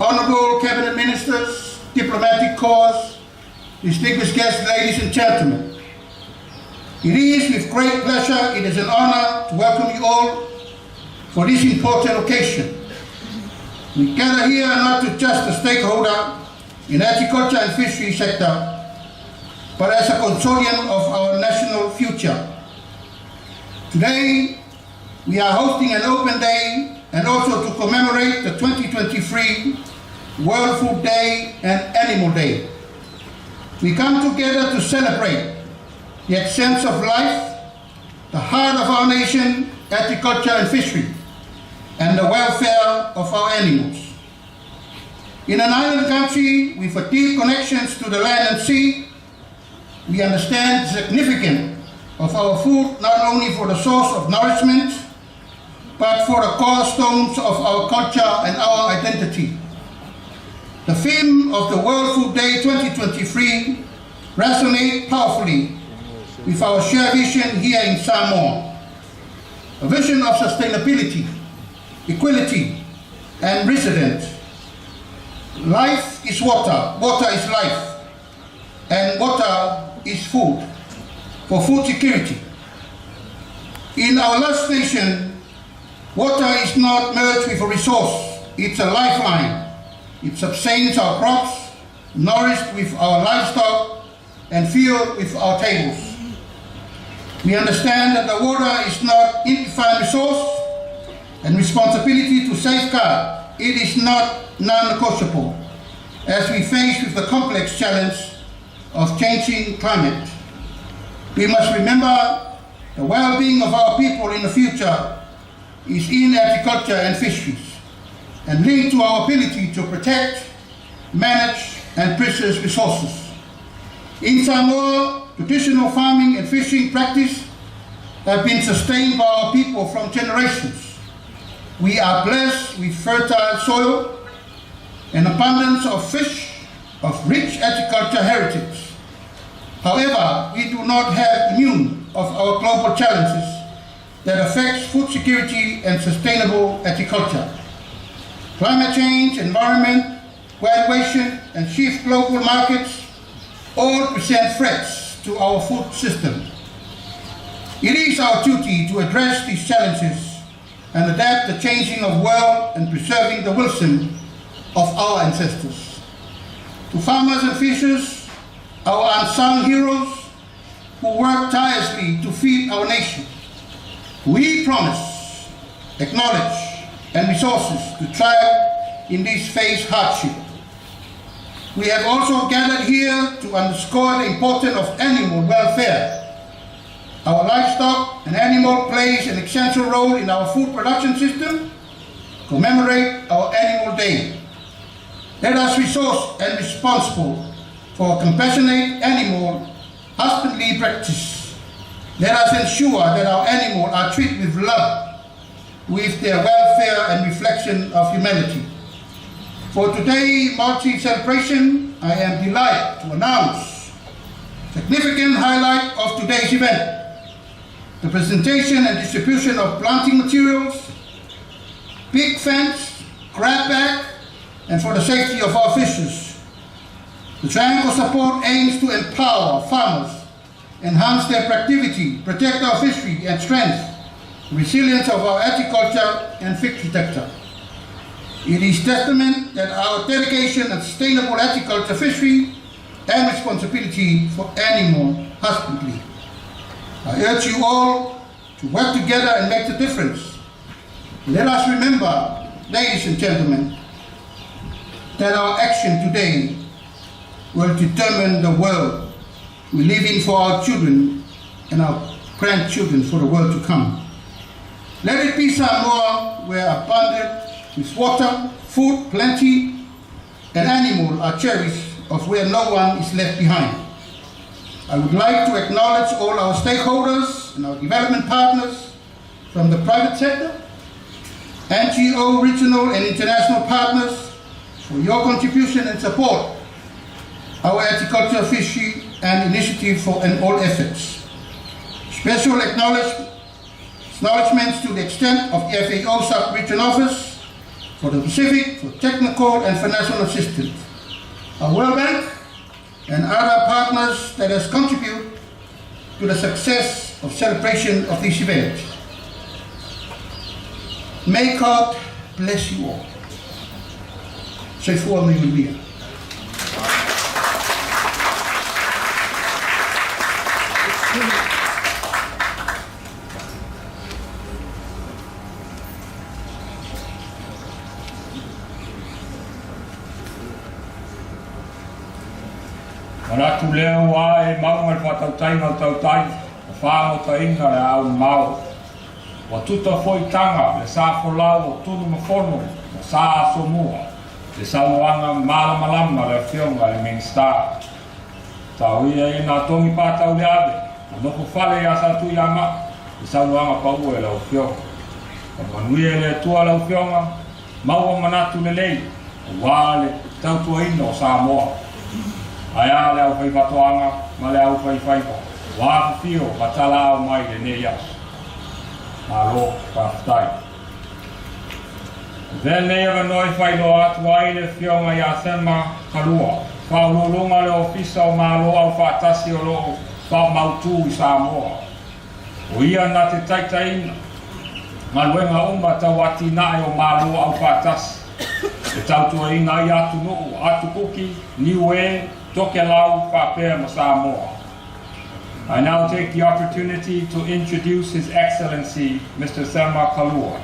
Honourable Cabinet Ministers, diplomatic corps, distinguished guests, ladies and gentlemen. It is with great pleasure, it is an honor to welcome you all for this important occasion. We gather here not to just a stakeholder in agriculture and fishery sector, but as a custodian of our national future. Today, we are hosting an open day and also to commemorate the 2023 World Food Day and Animal Day. We come together to celebrate the essence of life, the heart of our nation, agriculture and fishery, and the welfare of our animals. In an island country with a deep connections to the land and sea, we understand the significance of our food not only for the source of nourishment, but for the cornerstones of our culture and our identity. The theme of the World Food Day 2023 resonates powerfully with our shared vision here in Samoa. a vision of sustainability, equality, and resilience. Life is water, water is life, and water is food, for food security. In our last station, water is not merged with a resource, it's a lifeline. It sustains our crops, nourished with our livestock, and filled with our tables. We understand that the water is not infinite resource and responsibility to safeguard. It is not non-negotiable as we face with the complex challenge of changing climate. We must remember the well-being of our people in the future is in agriculture and fisheries, and linked to our ability to protect, manage, and preserve resources. In Samoa, traditional farming and fishing practice have been sustained by our people from generations. We are blessed with fertile soil, an abundance of fish, of rich agriculture heritage. However, we do not have immune of our global challenges that affects food security and sustainable agriculture. Climate change, environment, valuation, and shift global markets all present threats to our food system. It is our duty to address these challenges and adapt the changing of world and preserving the wisdom of our ancestors. To farmers and fishers, our unsung heroes who work tirelessly to feed our nation, we promise, acknowledge, and resources to thrive in this phase hardship. We have also gathered here to underscore the importance of animal welfare. Our livestock and animal plays an essential role in our food production system. Commemorate our Animal Day. Let us resource and responsible for compassionate animal husbandry practice. Let us ensure that our animals are treated with love, with their welfare and reflection of humanity. For today's multi-celebration, I am delighted to announce significant highlight of today's event: the presentation and distribution of planting materials, pig fence, crab bag, and for the safety of our fishers. The triangle support aims to empower farmers, enhance their productivity, protect our fishery and strength, resilience of our agriculture and fishery sector. It is testament that our dedication and sustainable agriculture, fishery, and responsibility for animal husbandry. I urge you all to work together and make the difference. Let us remember, ladies and gentlemen, that our action today will determine the world we live in for our children and our grandchildren for the world to come. Let it be Samoa where abundant with water, food, plenty, and animals are cherished, of where no one is left behind. I would like to acknowledge all our stakeholders and our development partners from the private sector, NGO, regional and international partners for your contribution and support our agriculture, fishery, and initiative and all efforts. Special acknowledgements to the extent of the FAO Sub-Region Office for the Pacific for technical and financial assistance, our World Bank, and other partners that has contributed to the success of celebration of this event. May God bless you all. Say for me will be. Manatu leo wa e maunga le whatautai ngau tautai, o whāngo ta inga le au mau. Wa tuta foi tanga le sa folau o tunu mafono, o sa Samoa, le sauanga malamalama le whionga le Minsta. Tau ia e nā tongi pātau le ave, o noko whale ia sa tui ama, le sauanga pau e lau whionga. O manuia le tua lau whionga, maua manatu le lei, o wā le tautua ina o Samoa. Aia le au whai whatoanga, ma le au whai whaiwa. Wā whio, matala au mai le ne ias. malo whaftai. Then they have a noi whai lo atu ai le whionga ia thema kalua. Whaululunga le ofisa o malo au whaatasi o lo whao mautu I Samoa. O ia na te taitaina, ngā luenga umba tau ati nae o malo au whaatasi. E Tautua inga I atu nuu, atu kuki, niue, toke lau, whapea ma Samoa. I now take the opportunity to introduce His Excellency, Mr. Selma Kalua,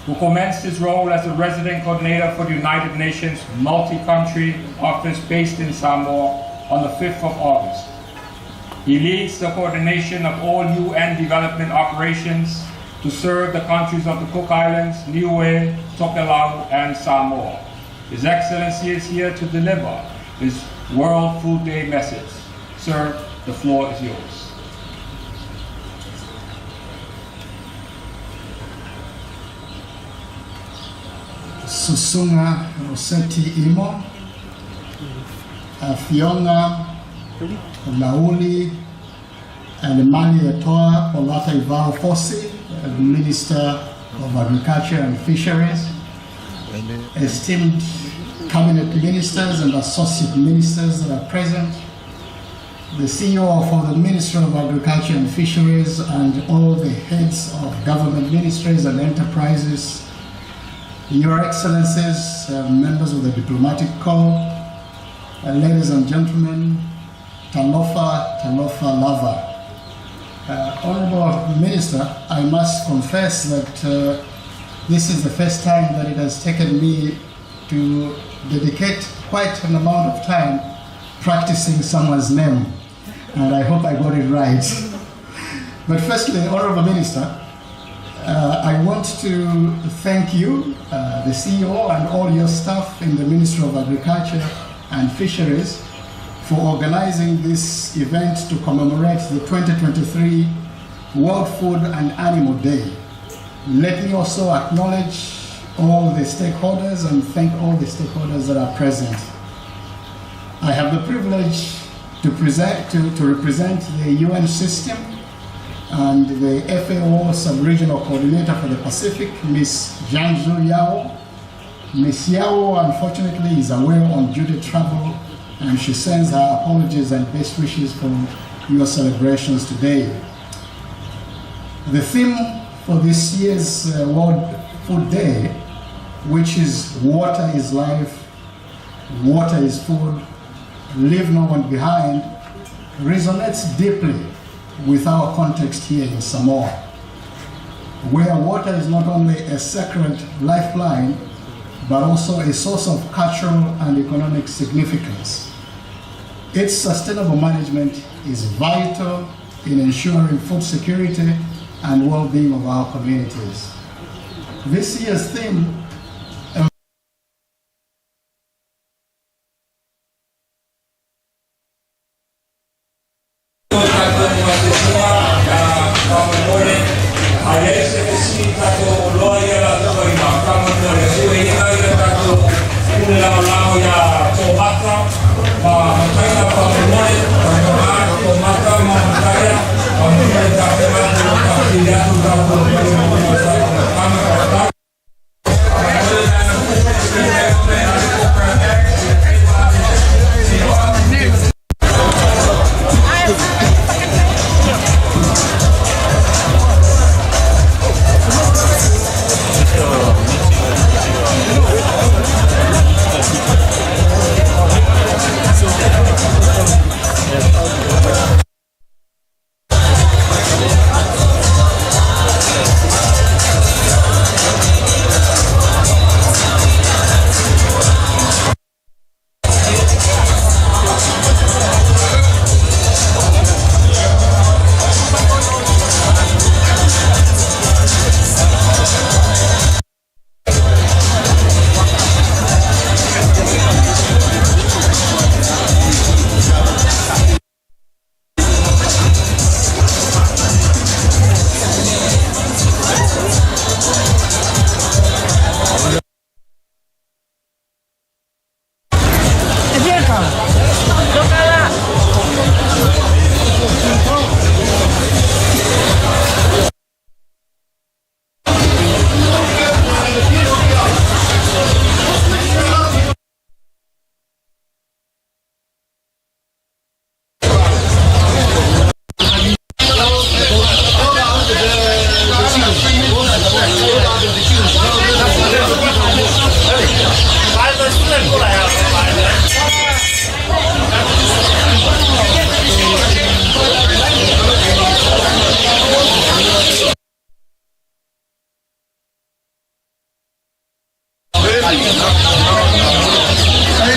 who commenced his role as a resident coordinator for the United Nations multi-country office based in Samoa on the 5th of August. He leads the coordination of all UN development operations to serve the countries of the Cook Islands, Niue, Tokelau, and Samoa. His Excellency is here to deliver his World Food Day message. Sir, the floor is yours. Susunga Roseti Imo, Fiona Lauli, and Mani Etoa Olata Ivao Fosi, Minister of Agriculture and Fisheries, esteemed cabinet ministers and associate ministers that are present, the CEO for the Ministry of Agriculture and Fisheries, and all the heads of government ministries and enterprises, Your Excellencies, members of the diplomatic corps, ladies and gentlemen, Talofa Lava. Honorable Minister, I must confess that this is the first time that it has taken me to dedicate quite an amount of time practicing someone's name, and I hope I got it right. But firstly, Honorable Minister, I want to thank you, the CEO, and all your staff in the Ministry of Agriculture and Fisheries for organizing this event to commemorate the 2023 World Food and Animal Day. Let me also acknowledge all the stakeholders and thank all the stakeholders that are present. I have the privilege to represent the UN system and the FAO Sub-Regional Coordinator for the Pacific, Ms. Jiangzhu Yao. Ms. Yao, unfortunately, is away on duty travel, and she sends her apologies and best wishes for your celebrations today. The theme for this year's World Food Day, which is Water is Life, Water is Food, Leave No One Behind, resonates deeply with our context here in Samoa, where water is not only a sacred lifeline, but also a source of cultural and economic significance. Its sustainable management is vital in ensuring food security and well-being of our communities. This year's theme Ai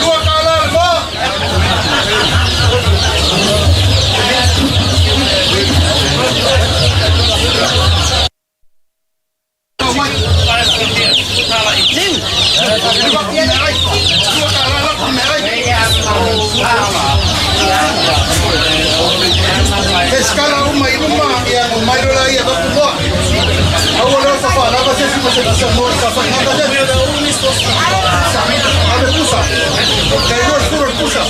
lua kala mo. Escala uma e uma e a mais lá ia para o boa. Agora só fala, você se você está morto, só faz nada de meu da unis. Abre puxa. Daí dois furos puxa.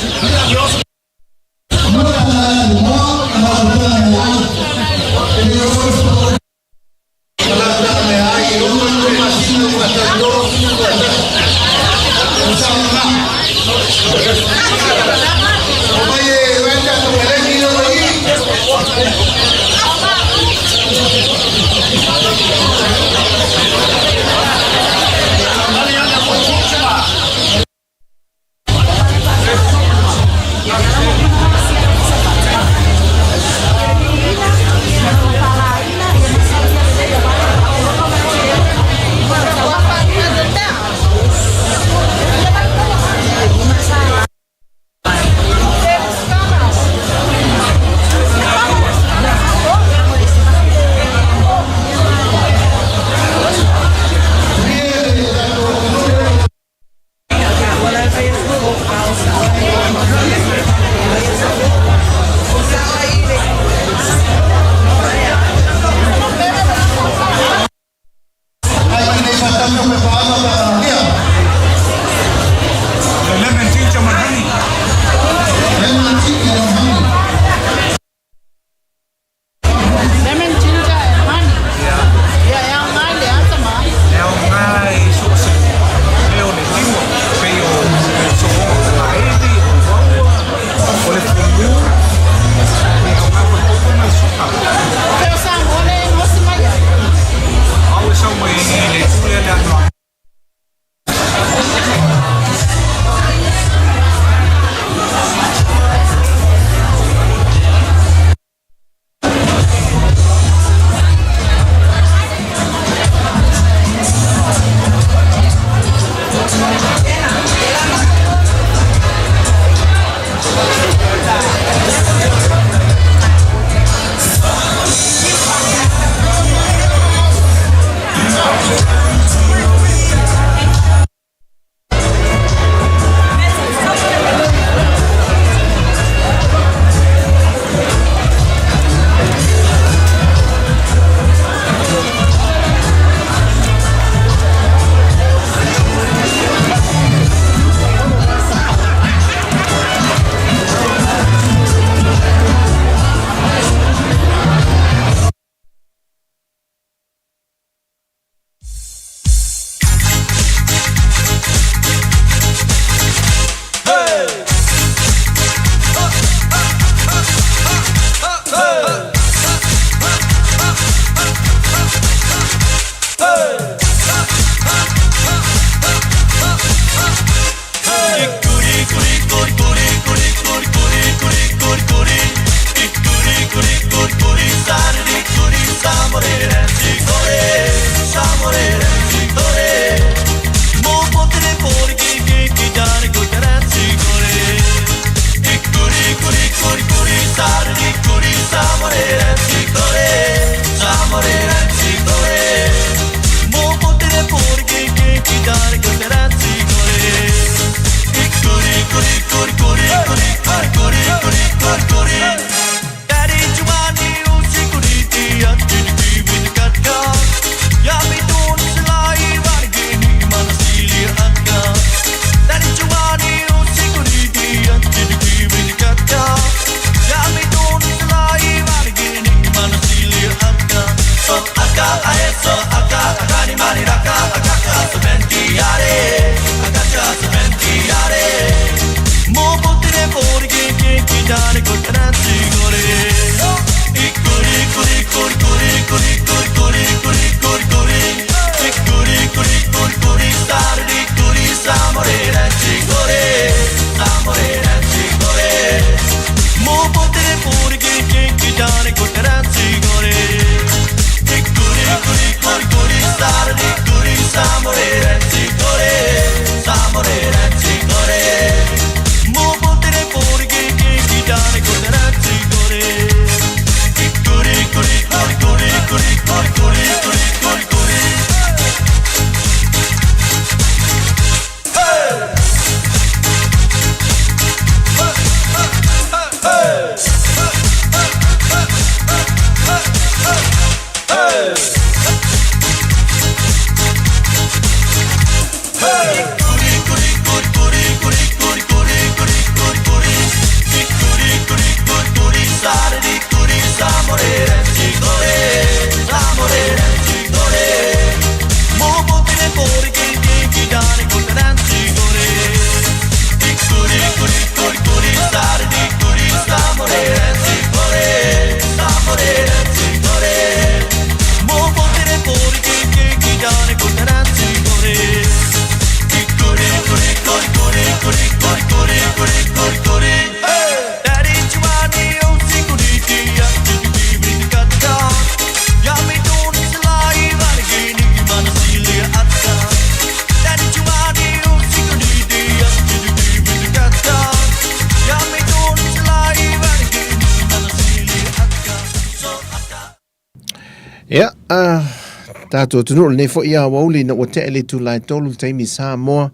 Ia, tātou tunu nei fo ia wauli na o te ele tu lai tolu teimi Samoa.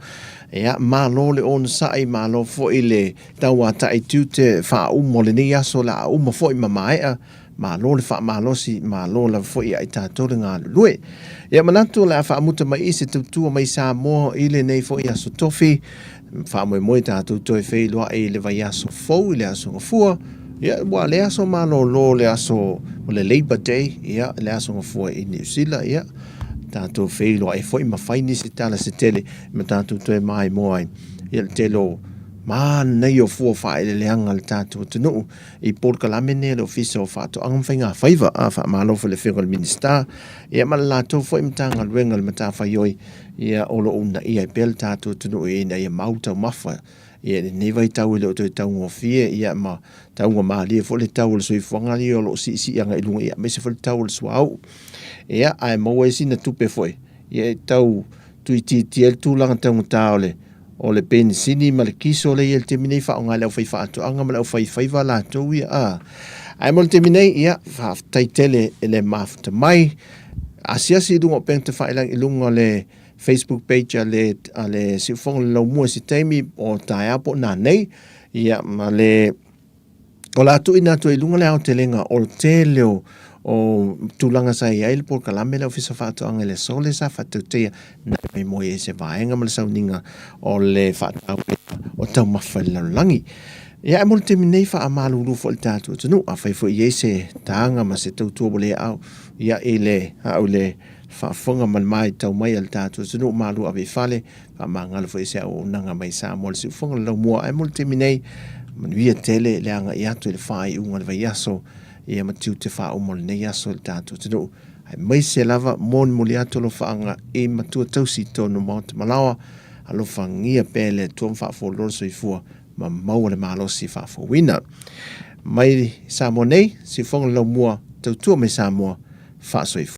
Ia, malo le on sai malo fo ile taua tai tu te wha umo le ni aso la umo fo i mamaea. Malo le wha malo si malo la fo ia i tātou le ngā lue. Ia manatu la wha amuta mai isi tautua mai Samoa ile nei fo ia so tofi. Wha moe tātou toi whei loa e le vai aso fau i le aso ngafua. Ia, wa le aso malo lo le aso o le Labor Day, ia, le aso ngafua i New Zealand, ia. Tātou whelo e fwoi mawhaini si tala se tele, ma tātou toi mai moai. Ia le telo, ma nei o fua whae le leanga le tātou tunu. I porka lamene le ofisa o whātou angamwhai ngā whaiva, a wha malofa le whengal minister. Ia, ma le lātou fwoi mtanga luenga le mata whaioi, ia, olo una ia i pel tātou tunu e ina ia mautau mawha. Ia ne vai tau le o tau ngofie ia ma tau ma le fo le tau le soi fonga li o lo si anga ilunga ia me se fo le tau le swau ia ai mo we sina tupe foi ia tau tu ti el tu langa tau tau le o le pen sini ma le kiso le el temine fa nga le fai fa to anga ma le fai va la to ia ai mo temine ia fa tai tele le mafta mai asia si dungo pente fa ilunga le Facebook page ale si fong lo mua si taimi o tae apo na nei ia ma le o la tu ina tu ilunga le au te lenga o te leo o tulanga sa ia il por kalame le ofisa fato angele sole sa fatu te na me moe se vaenga ma le sauninga o le fato o tau mawhai langi ia mo te minei fa amalu lu fo le tatu tunu a fai fo ie se tanga ma se tautua bole au ia ele au le whaafonga man mai tau mai al tātua tunu malu awe whale pa mangala fo ese o nanga mai Samoa le siufonga lau mua ai mol te minei manuia tele le anga i atu le whae unga le vai aso ia matiu te wha umol nei aso le tātua tunu ai mai se lava mon muli atu lo whaanga e matua tausi tonu maut malawa alo whangia pele tuam whaafo lorso i fua ma maua le malosi whaafo wina mai Samoa nei siufonga lau mua tautua mai Samoa whaaso i